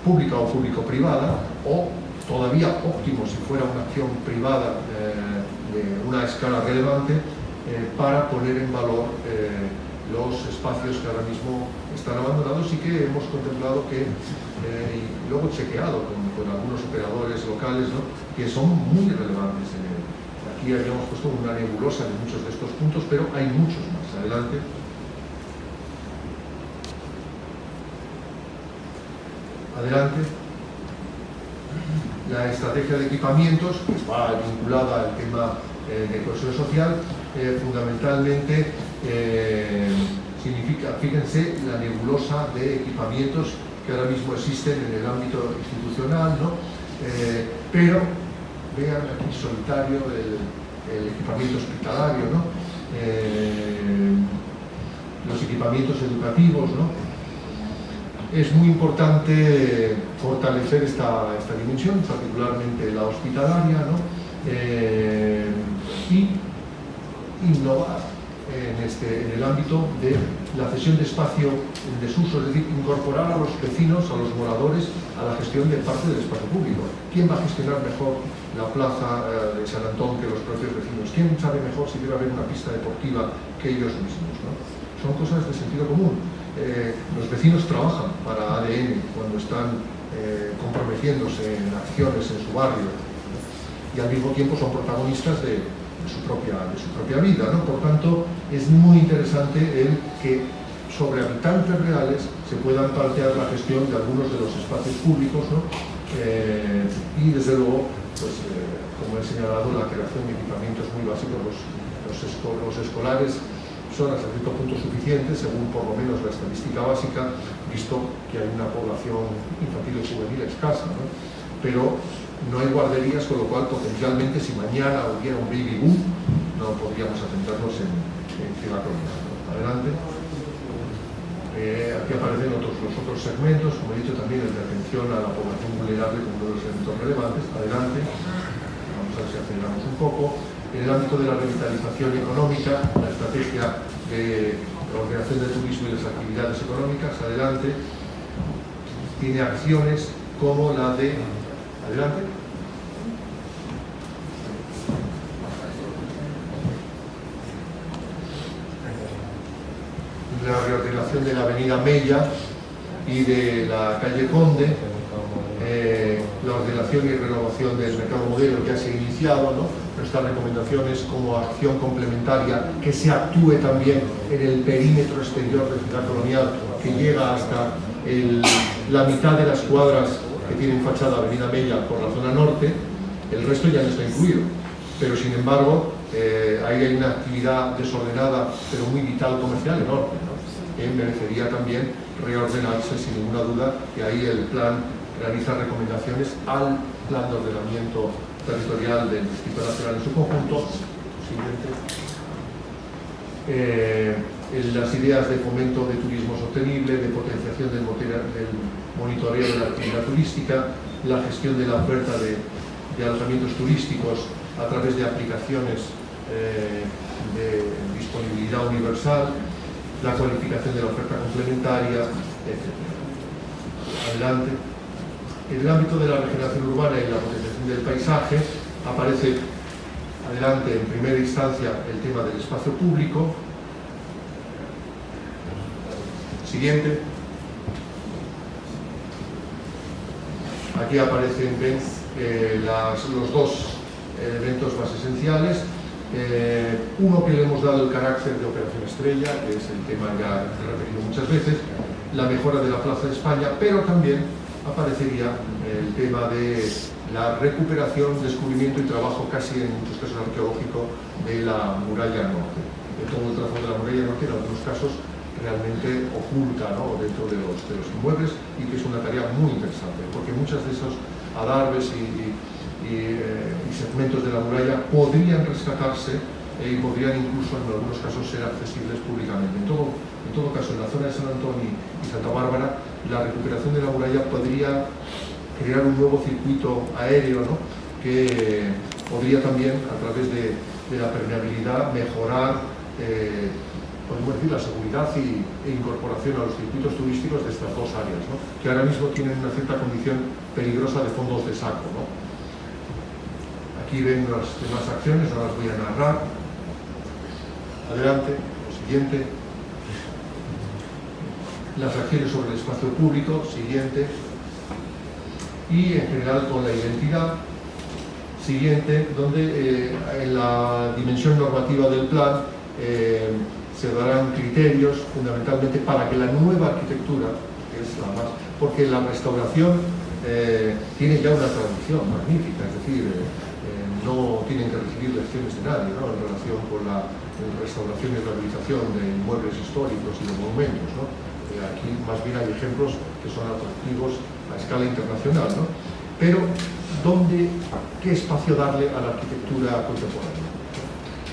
pública o público-privada, o todavía óptimo si fuera una acción privada de una escala relevante, para poner en valor los espacios que ahora mismo están abandonados y que hemos contemplado y luego chequeado con algunos operadores locales, ¿no? Que son muy relevantes. Aquí habíamos puesto una nebulosa de muchos de estos puntos, pero hay muchos más. Adelante. Adelante. La estrategia de equipamientos, que va vinculada al tema de cohesión social, fundamentalmente significa, fíjense, la nebulosa de equipamientos que ahora mismo existen en el ámbito institucional, ¿no? Pero vean aquí solitario el equipamiento hospitalario, ¿no? Los equipamientos educativos, ¿no? Es muy importante fortalecer esta dimensión, particularmente la hospitalaria, ¿no? Y innovar en el ámbito de la cesión de espacio en desuso, es decir, incorporar a los vecinos, a los moradores, a la gestión de parte del espacio público. ¿Quién va a gestionar mejor la plaza de San Antón que los propios vecinos? ¿Quién sabe mejor si debe haber una pista deportiva que ellos mismos, ¿no? Son cosas de sentido común. Los vecinos trabajan para ADN cuando están comprometiéndose en acciones en su barrio y al mismo tiempo son protagonistas de su propia vida, ¿no? Por tanto, es muy interesante el que sobre habitantes reales se puedan plantear la gestión de algunos de los espacios públicos, ¿no? Y desde luego, pues, como he señalado, la creación de equipamientos muy básicos, los escolares son hasta cierto punto suficientes, según por lo menos la estadística básica, visto que hay una población infantil y juvenil escasa, ¿no? Pero no hay guarderías, con lo cual potencialmente si mañana hubiera un baby boom no podríamos atendernos en Ciudad Colonial, ¿no? Adelante. Aquí aparecen los otros segmentos, como he dicho también el de atención a la población vulnerable como uno de los segmentos relevantes. Adelante. Vamos a ver si aceleramos un poco. En el ámbito de la revitalización económica, la estrategia de la ordenación del turismo y las actividades económicas, adelante, tiene acciones como la de... Adelante. La reordenación de la avenida Mella y de la calle Conde, la ordenación y renovación del mercado modelo que ya se ha iniciado, ¿no? Nuestras recomendaciones como acción complementaria, que se actúe también en el perímetro exterior de Ciudad Colonial, que llega hasta la mitad de las cuadras que tienen fachada Avenida Mella por la zona norte. El resto ya no está incluido, pero sin embargo ahí hay una actividad desordenada pero muy vital comercial enorme, ¿no? Que merecería también reordenarse sin ninguna duda, y ahí el plan realiza recomendaciones al plan de ordenamiento territorial del Distrito Nacional en su conjunto. Siguiente. Las ideas de fomento de turismo sostenible, de potenciación del monitoreo de la actividad turística, la gestión de la oferta de alojamientos turísticos a través de aplicaciones de disponibilidad universal, la cualificación de la oferta complementaria, etc. Adelante. En el ámbito de la regeneración urbana y la protección del paisaje aparece adelante en primera instancia el tema del espacio público. Siguiente. Aquí aparecen los dos elementos más esenciales. Uno que le hemos dado el carácter de operación estrella, que es el tema ya repetido muchas veces, la mejora de la Plaza de España, pero también aparecería el tema de la recuperación, descubrimiento y trabajo casi en muchos casos arqueológico de la muralla norte, de todo el trazo de la muralla norte, en algunos casos realmente oculta, ¿no?, dentro de los inmuebles, y que es una tarea muy interesante, porque muchos de esos adarves y segmentos de la muralla podrían rescatarse y podrían incluso en algunos casos ser accesibles públicamente. En todo caso, en la zona de San Antonio y Santa Bárbara, la recuperación de la muralla podría crear un nuevo circuito aéreo, ¿no?, que podría también, a través de la permeabilidad, mejorar podemos decir, la seguridad e incorporación a los circuitos turísticos de estas dos áreas, ¿no?, que ahora mismo tienen una cierta condición peligrosa de fondos de saco, ¿no? Aquí ven las demás acciones, no las voy a narrar. Adelante, lo siguiente. Las acciones sobre el espacio público, siguiente. Y en general con la identidad, siguiente, donde en la dimensión normativa del plan se darán criterios fundamentalmente para que la nueva arquitectura, que es la más, porque la restauración tiene ya una tradición magnífica, es decir, no tienen que recibir lecciones de nadie, ¿no?, en relación con la restauración y rehabilitación de inmuebles históricos y de monumentos, ¿no? Aquí más bien hay ejemplos que son atractivos a escala internacional, ¿no? Pero ¿qué espacio darle a la arquitectura contemporánea?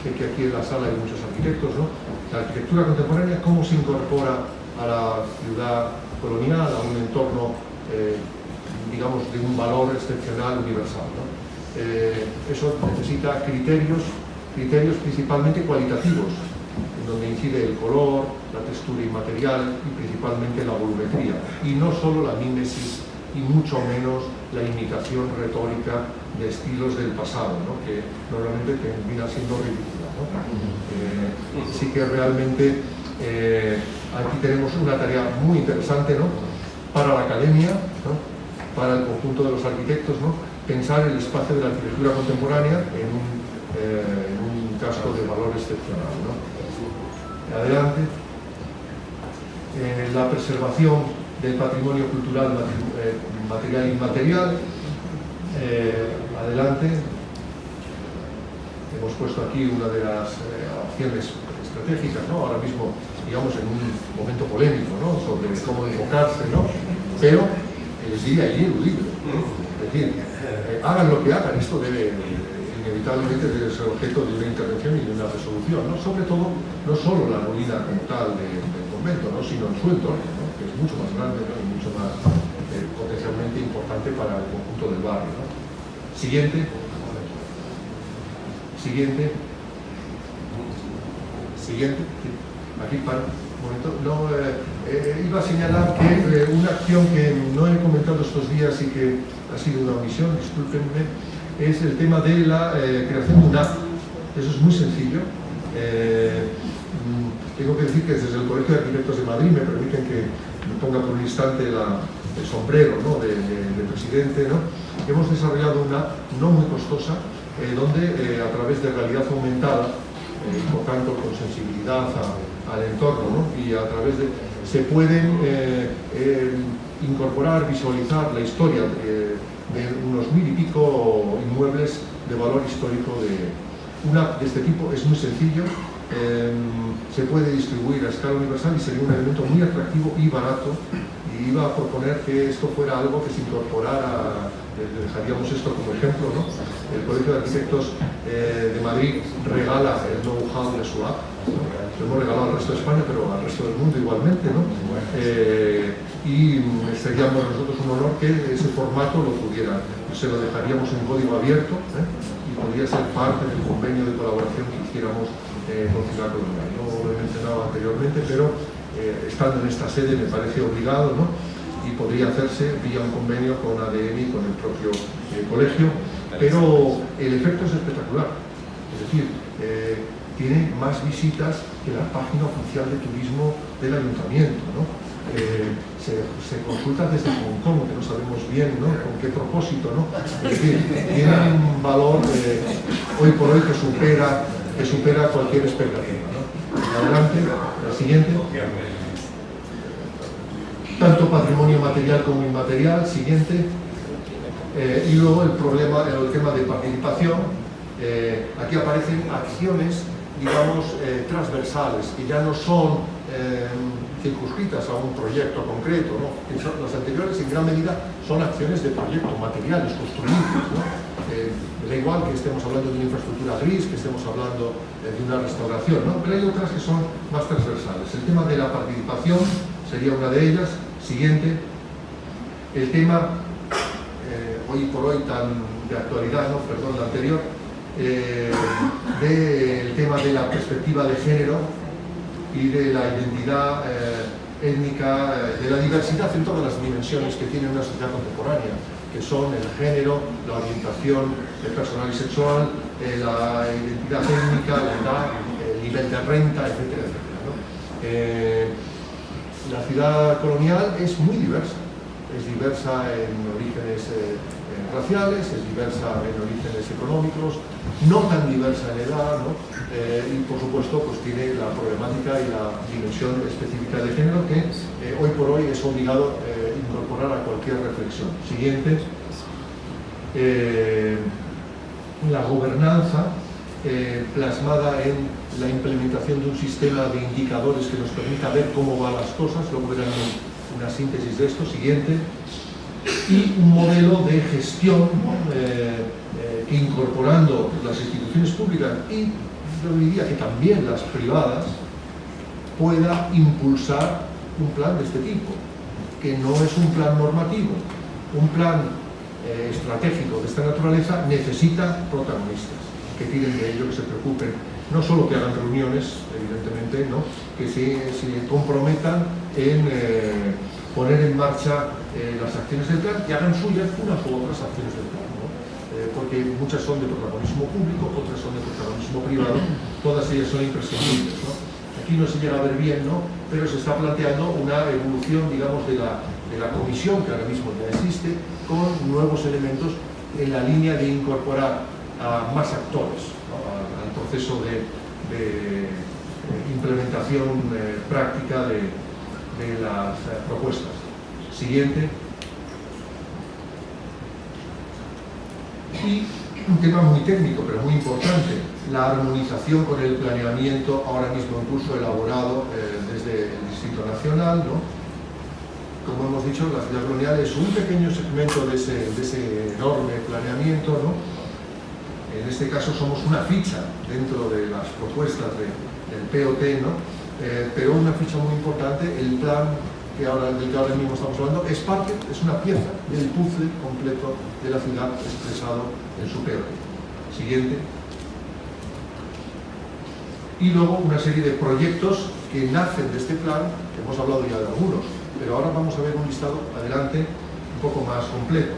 Que aquí en la sala hay muchos arquitectos, ¿no? La arquitectura contemporánea, ¿cómo se incorpora a la ciudad colonial, a un entorno, digamos, de un valor excepcional universal, ¿no? Eso necesita criterios principalmente cualitativos, en donde incide el color, la textura inmaterial y principalmente la volumetría, y no solo la mímesis y mucho menos la imitación retórica de estilos del pasado, ¿no?, que normalmente termina siendo ridícula, ¿no? Sí que realmente aquí tenemos una tarea muy interesante, ¿no?, para la academia, ¿no?, para el conjunto de los arquitectos, ¿no?, pensar el espacio de la arquitectura contemporánea en un casco de valor excepcional, ¿no? Adelante. La preservación del patrimonio cultural material e inmaterial. Adelante. Hemos puesto aquí una de las opciones estratégicas, ¿no?, ahora mismo, digamos, en un momento polémico, ¿no?, sobre cómo enfocarse, ¿no?, pero les diría ineludible, ¿no? Es decir, hagan lo que hagan, esto inevitablemente debe ser objeto de una intervención y de una resolución, ¿no?, sobre todo, no solo la ruina como tal del convento, ¿no?, sino en su entorno, ¿no?, que es mucho más grande, ¿no?, y mucho más potencialmente importante para el conjunto del barrio, ¿no? Siguiente. Aquí para un momento. No, iba a señalar que una acción que no he comentado estos días y que ha sido una omisión, discúlpenme, es el tema de la creación de un app. Eso es muy sencillo. Tengo que decir que desde el Colegio de Arquitectos de Madrid me permiten que me ponga por un instante el sombrero, ¿no?, de presidente, ¿no?, hemos desarrollado una no muy costosa, donde a través de realidad aumentada, por tanto con sensibilidad al entorno, ¿no?, y a través de se pueden incorporar, visualizar la historia de unos 1000 y pico inmuebles de valor histórico de este tipo. Es muy sencillo, se puede distribuir a escala universal y sería un elemento muy atractivo y barato, y iba a proponer que esto fuera algo que se incorporara, dejaríamos esto como ejemplo, ¿no? El Colegio de Arquitectos de Madrid regala el know-how de su app, lo hemos regalado al resto de España, pero al resto del mundo igualmente, ¿no? Y seríamos nosotros un honor que ese formato lo tuviera. Se lo dejaríamos en código abierto, y podría ser parte del convenio de colaboración que hiciéramos con Ciudad Colonial. No lo he mencionado anteriormente, pero estando en esta sede me parece obligado, ¿no?, y podría hacerse vía un convenio con ADM y con el propio colegio, pero el efecto es espectacular. Es decir, tiene más visitas que la página oficial de turismo del ayuntamiento, ¿no? Se consulta desde Hong Kong, que no sabemos bien, ¿no?, con qué propósito, ¿no? Es decir, tiene un valor hoy por hoy que supera cualquier expectativa, ¿no? Adelante, la siguiente. Tanto patrimonio material como inmaterial, siguiente. Y luego el tema de participación. Aquí aparecen acciones, digamos, transversales, que ya no son circunscritas a un proyecto concreto, ¿no? Las anteriores en gran medida son acciones de proyecto, materiales, construidos, ¿no? Da igual que estemos hablando de una infraestructura gris, que estemos hablando de una restauración, ¿no? Pero hay otras que son más transversales. El tema de la participación sería una de ellas. Siguiente. El tema, hoy por hoy tan de actualidad, ¿no?, perdón, la anterior, del tema de la perspectiva de género y de la identidad étnica, de la diversidad en todas las dimensiones que tiene una sociedad contemporánea, que son el género, la orientación personal y sexual, la identidad étnica, la edad, el nivel de renta, etcétera, etcétera, ¿no? La ciudad colonial es muy diversa. Es diversa en orígenes raciales, es diversa en orígenes económicos, no tan diversa en edad, ¿no? Y por supuesto pues tiene la problemática y la dimensión específica de género que hoy por hoy es obligado incorporar a cualquier reflexión. Siguiente. La gobernanza plasmada en la implementación de un sistema de indicadores que nos permita ver cómo van las cosas, luego verán una síntesis de esto. Siguiente. Y un modelo de gestión que, incorporando las instituciones públicas y yo diría que también las privadas, pueda impulsar un plan de este tipo, que no es un plan normativo. Un plan estratégico de esta naturaleza necesita protagonistas que tiren de ello, que se preocupen, no solo que hagan reuniones, evidentemente, ¿no?, que se comprometan en poner en marcha las acciones del plan, que hagan suyas unas u otras acciones del plan, ¿no? Porque muchas son de protagonismo público, otras son de protagonismo privado, todas ellas son imprescindibles, ¿no? Aquí no se llega a ver bien, ¿no?, pero se está planteando una evolución, digamos, de la comisión que ahora mismo ya existe, con nuevos elementos en la línea de incorporar a más actores, ¿no?, al proceso de implementación práctica de las propuestas. Siguiente. Y un tema muy técnico, pero muy importante, la armonización con el planeamiento, ahora mismo en curso elaborado desde el Distrito Nacional, ¿no? Como hemos dicho, la ciudad colonial es un pequeño segmento de ese enorme planeamiento, ¿no? En este caso somos una ficha dentro de las propuestas del POT, ¿no? Pero una ficha muy importante, el plan del que ahora mismo estamos hablando, es una pieza del puzzle completo de la ciudad expresado en su POT. Siguiente. Y luego una serie de proyectos que nacen de este plan, que hemos hablado ya de algunos, pero ahora vamos a ver un listado, adelante, un poco más completo.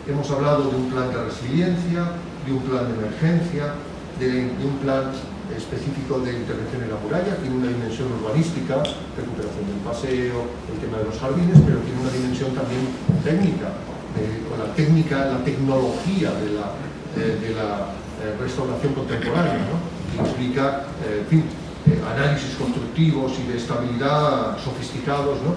Hemos hablado de un plan de resiliencia, de un plan de emergencia, de un plan específico de intervención en la muralla, tiene una dimensión urbanística, recuperación del paseo, el tema de los jardines, pero tiene una dimensión también técnica, con la tecnología de la restauración contemporánea, ¿no? Que implica, en fin, análisis constructivos y de estabilidad sofisticados, ¿no?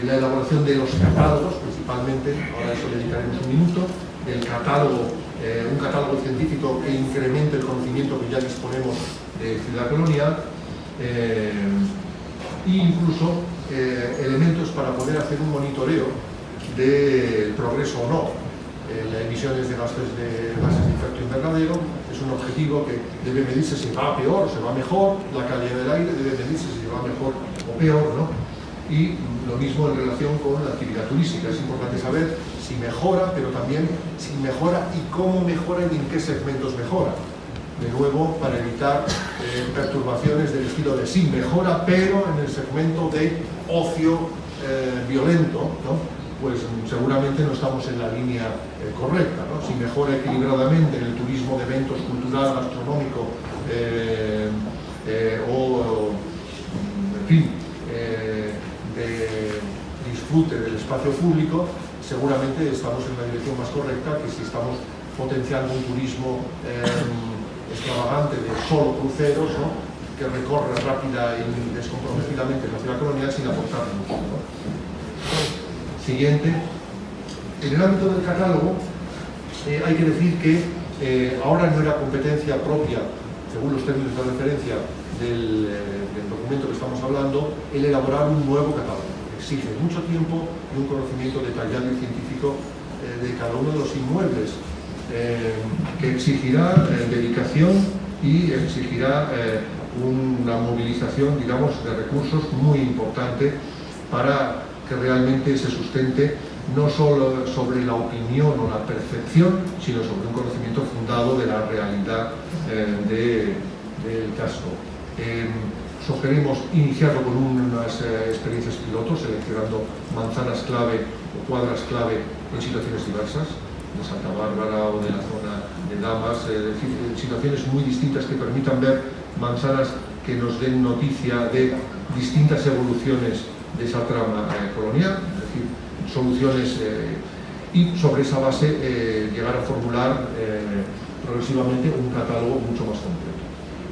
La elaboración de los catálogos, principalmente, ahora a eso le dedicaremos un minuto, el catálogo, un catálogo científico que incremente el conocimiento que ya disponemos de ciudad colonial, e incluso elementos para poder hacer un monitoreo del progreso o no. Las emisiones de gases de efecto invernadero es un objetivo que debe medirse si va peor o se va mejor, la calidad del aire debe medirse si va mejor o peor, ¿no? Y lo mismo en relación con la actividad turística. Es importante saber si mejora, pero también si mejora y cómo mejora y en qué segmentos mejora. De nuevo, para evitar perturbaciones del estilo de sí mejora, pero en el segmento de ocio violento, ¿no? Pues seguramente no estamos en la línea correcta, ¿no? Si mejora equilibradamente en el turismo de eventos cultural, gastronómico o, en fin, de disfrute del espacio público, seguramente estamos en la dirección más correcta que si estamos potenciando un turismo extravagante de solo cruceros, ¿no? Que recorre rápida y descomprometidamente la ciudad colonial sin aportar mucho, ¿no? Siguiente. En el ámbito del catálogo, hay que decir que ahora no era competencia propia, según los términos de referencia del documento que estamos hablando, el elaborar un nuevo catálogo. Exige mucho tiempo y un conocimiento detallado y científico de cada uno de los inmuebles, que exigirá dedicación y exigirá una movilización, digamos, de recursos muy importante para que realmente se sustente no solo sobre la opinión o la percepción, sino sobre un conocimiento fundado de la realidad del casco. Sugerimos iniciarlo con unas experiencias pilotos, seleccionando manzanas clave o cuadras clave en situaciones diversas, de Santa Bárbara o de la zona de Damas, situaciones muy distintas que permitan ver manzanas que nos den noticia de distintas evoluciones de esa trama colonial, es decir, soluciones, y sobre esa base llegar a formular progresivamente un catálogo mucho más completo.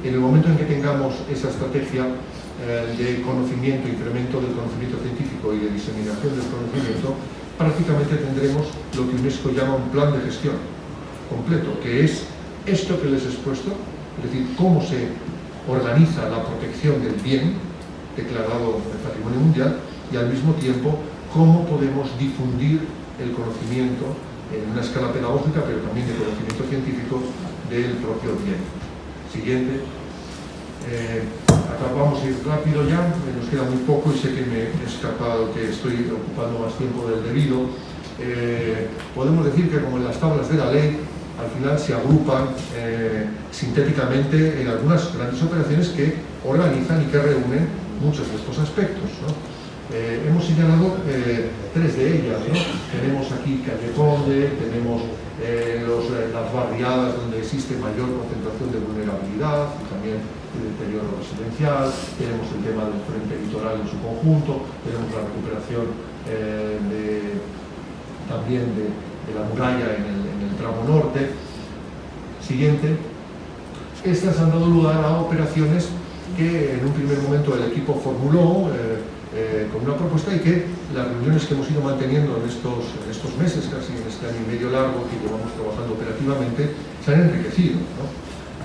En el momento en que tengamos esa estrategia de conocimiento, incremento del conocimiento científico y de diseminación del conocimiento, prácticamente tendremos lo que UNESCO llama un plan de gestión completo, que es esto que les he expuesto, es decir, cómo se organiza la protección del bien declarado Patrimonio Mundial y al mismo tiempo cómo podemos difundir el conocimiento en una escala pedagógica, pero también de conocimiento científico del propio bien. Siguiente. Acá vamos a ir rápido ya, nos queda muy poco y sé que me he escapado, que estoy ocupando más tiempo del debido. Podemos decir que como en las tablas de la ley, al final se agrupan sintéticamente en algunas grandes operaciones que organizan y que reúnen muchos de estos aspectos, ¿no? Hemos señalado tres de ellas, ¿no? Tenemos aquí Calle Conde, tenemos las barriadas donde existe mayor concentración de vulnerabilidad, y también el deterioro residencial, tenemos el tema del frente litoral en su conjunto, tenemos la recuperación también de la muralla en el tramo norte. Siguiente. Estas han dado lugar a operaciones que en un primer momento el equipo formuló con una propuesta y que las reuniones que hemos ido manteniendo en estos meses, casi en este año y medio largo que llevamos trabajando operativamente, se han enriquecido, ¿no?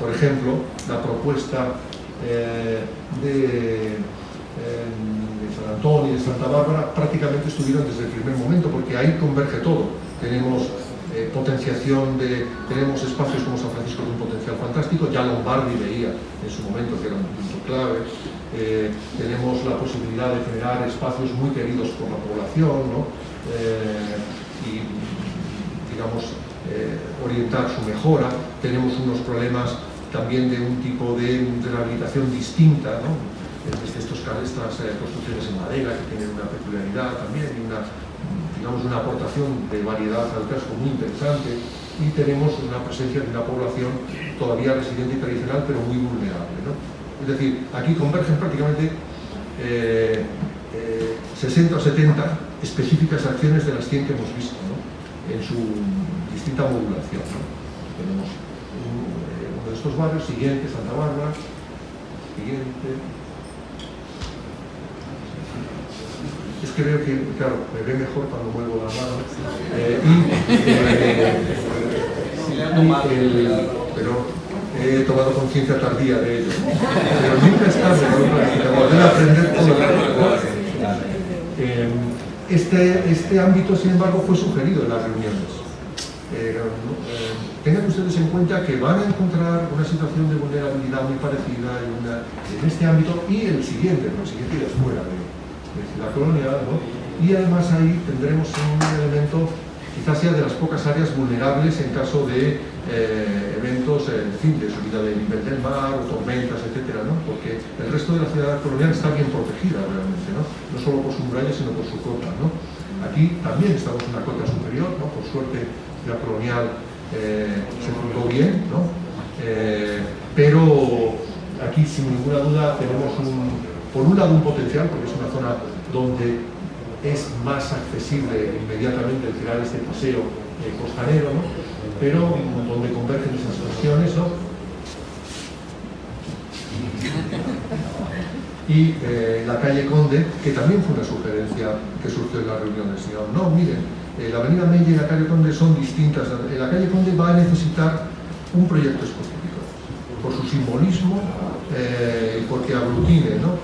Por ejemplo, la propuesta de San Antonio y de Santa Bárbara prácticamente estuvieron desde el primer momento, porque ahí converge todo. Tenemos potenciación tenemos espacios como San Francisco de un potencial fantástico, ya Lombardi veía en su momento que era un punto clave. Tenemos la posibilidad de generar espacios muy queridos por la población, ¿no? Y digamos orientar su mejora. Tenemos unos problemas también de un tipo de rehabilitación distinta, ¿no? Desde estas construcciones en madera que tienen una peculiaridad también y una aportación de variedad al casco muy interesante. y tenemos una presencia de una población todavía residente y tradicional, pero muy vulnerable, ¿no? Es decir, aquí convergen prácticamente 60 o 70 específicas acciones de las 100 que hemos visto, ¿no? En su distinta modulación, ¿no? Tenemos uno de estos barrios, siguiente, Santa Bárbara, siguiente. Es que veo que, claro, me ve mejor cuando muevo la mano. Pero he tomado conciencia tardía de ello. Pero nunca es tarde para volver a aprender todo lo que este ámbito, sin embargo, fue sugerido en las reuniones. Tengan ustedes en cuenta que van a encontrar una situación de vulnerabilidad muy parecida en este ámbito y el siguiente, pero el siguiente ya es fuera de Ciudad Colonial, ¿no? Y además ahí tendremos un elemento, quizás sea de las pocas áreas vulnerables en caso de eventos, en fin, de subida del nivel del mar, o tormentas, etcétera, ¿no? Porque el resto de la Ciudad Colonial está bien protegida realmente, ¿no? No solo por su muralla, sino por su cota, ¿no? Aquí también estamos en una cota superior, ¿no? Por suerte, Ciudad Colonial se fundó bien, ¿no? Pero aquí, sin ninguna duda, tenemos por un lado un potencial, porque es una zona donde es más accesible inmediatamente el crear este paseo costanero, ¿no? Pero donde convergen esas cuestiones, ¿no? Y la calle Conde, que también fue una sugerencia que surgió en las reuniones. Digamos, no, miren, la avenida Mella y la calle Conde son distintas. La calle Conde va a necesitar un proyecto específico, por su simbolismo y porque aglutine, ¿no?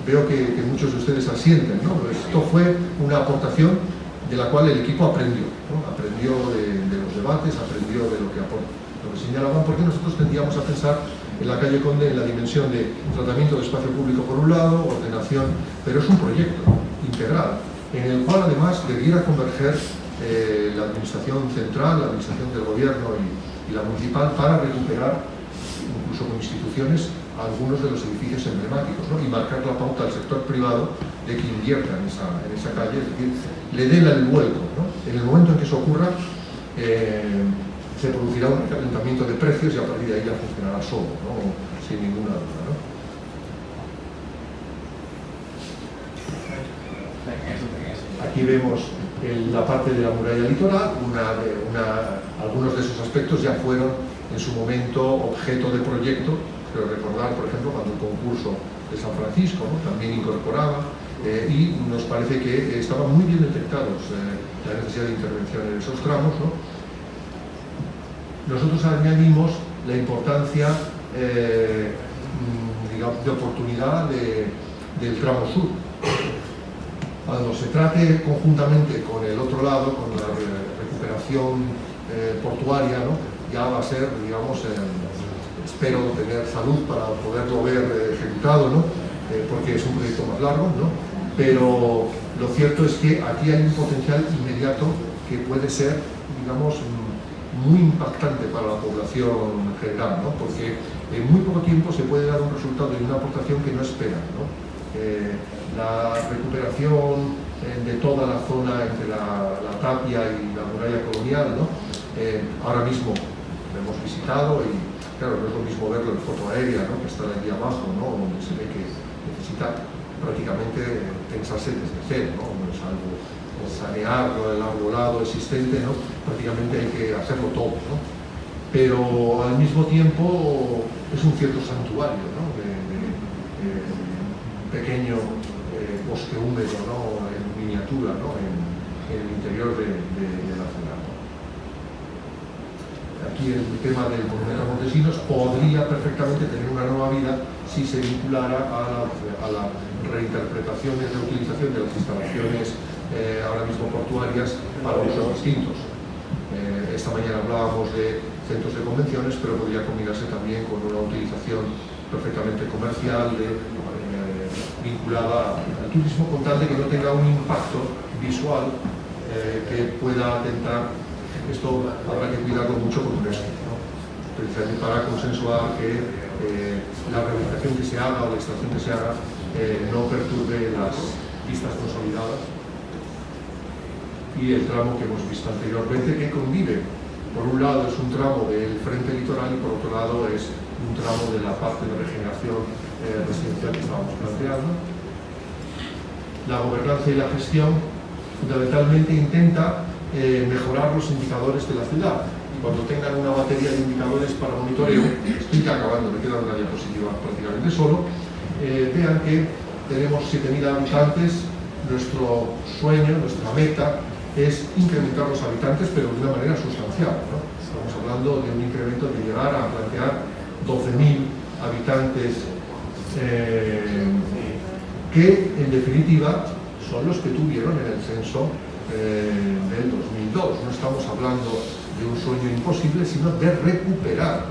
Veo que muchos de ustedes asienten, ¿no? Esto fue una aportación de la cual el equipo aprendió, ¿no? Aprendió de los debates, aprendió de lo que señalaban, porque nosotros tendíamos a pensar en la calle Conde en la dimensión de tratamiento de espacio público por un lado, ordenación, pero es un proyecto integral, en el cual además debiera converger la administración central, la administración del gobierno y la municipal para recuperar, incluso con instituciones, algunos de los edificios emblemáticos, ¿no? Y marcar la pauta al sector privado de que invierta en esa calle, es decir, le dé el vuelco, ¿no? En el momento en que eso ocurra, se producirá un calentamiento de precios y a partir de ahí ya funcionará solo, ¿no? Sin ninguna duda, ¿no? Aquí vemos la parte de la muralla litoral, algunos de esos aspectos ya fueron en su momento objeto de proyecto. Pero recordar, por ejemplo, cuando el concurso de San Francisco, ¿no? También incorporaba y nos parece que estaban muy bien detectados la necesidad de intervención en esos tramos, ¿no? Nosotros añadimos la importancia digamos, de oportunidad del tramo sur. Cuando se trate conjuntamente con el otro lado, con la recuperación portuaria, ¿no? Ya va a ser, digamos, espero tener salud para poderlo ver ejecutado, ¿no? Porque es un proyecto más largo, ¿no? Pero lo cierto es que aquí hay un potencial inmediato que puede ser, digamos, muy impactante para la población general, ¿no? Porque en muy poco tiempo se puede dar un resultado y una aportación que no esperan, ¿no? La recuperación de toda la zona entre la Tapia y la muralla colonial, ¿no? Ahora mismo lo hemos visitado y claro, no es lo mismo verlo en foto aérea, ¿no? Que está allí abajo, ¿no? Donde se ve que necesita prácticamente pensarse desde cero, ¿no? Salvo sanear el arbolado existente, ¿no? Prácticamente hay que hacerlo todo, ¿no? Pero al mismo tiempo es un cierto santuario, ¿no? Pequeño bosque húmedo, ¿no? En miniatura, ¿no? En el interior de la ciudad, ¿no? Aquí el tema del monumento a Montesinos podría perfectamente tener una nueva vida si se vinculara a la reinterpretación y reutilización de las instalaciones ahora mismo portuarias para usos distintos. Esta mañana hablábamos de centros de convenciones, pero podría combinarse también con una utilización perfectamente comercial vinculada al turismo, con tal de que no tenga un impacto visual que pueda atentar. Esto habrá que cuidarlo mucho con UNESCO, ¿no? Precisamente para consensuar que la rehabilitación que se haga o la instalación que se haga no perturbe las pistas consolidadas y el tramo que hemos visto anteriormente, que convive Por un lado es un tramo del frente litoral y por otro lado es un tramo de la parte de regeneración residencial que estábamos planteando. La gobernanza y la gestión fundamentalmente intenta mejorar los indicadores de la ciudad. Y cuando tengan una batería de indicadores para monitoreo, estoy ya acabando, me queda una diapositiva prácticamente solo, vean que tenemos 7.000 habitantes. Nuestro sueño, nuestra meta es incrementar los habitantes, pero de una manera sustancial, ¿no? Estamos hablando de un incremento de llegar a plantear 12.000 habitantes que en definitiva son los que tuvieron en el censo del 2002. No estamos hablando de un sueño imposible, sino de recuperar.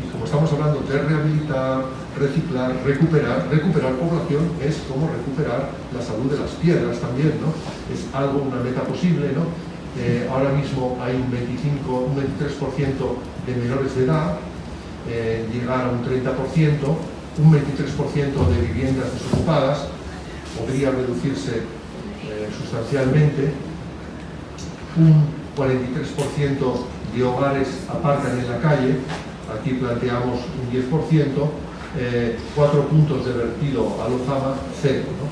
Y como estamos hablando de rehabilitar, reciclar, recuperar población es como recuperar la salud de las piedras también, ¿no? Es algo, una meta posible, ¿no? Ahora mismo hay un 23% de menores de edad, llegar a un 30%, un 23% de viviendas desocupadas, podría reducirse sustancialmente, un 43% de hogares aparcan en la calle, aquí planteamos un 10%, 4 puntos de vertido a Lozama, 0, ¿no?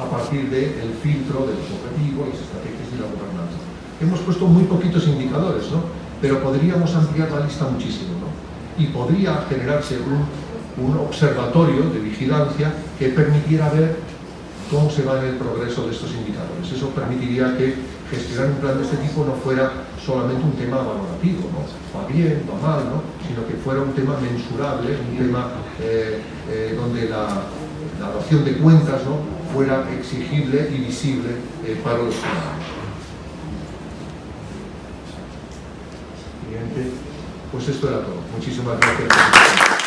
A partir del filtro de los objetivos, las estrategias y la gobernanza. Hemos puesto muy poquitos indicadores, ¿no? Pero podríamos ampliar la lista muchísimo, ¿no? Y podría generarse un observatorio de vigilancia que permitiera ver cómo se va en el progreso de estos indicadores. Eso permitiría que gestionar un plan de este tipo no fuera solamente un tema valorativo, ¿no? Va bien, va mal, ¿no? Sino que fuera un tema mensurable, un tema donde la dación de cuentas, ¿no?, fuera exigible y visible para los ciudadanos. Siguiente. Pues esto era todo. Muchísimas gracias.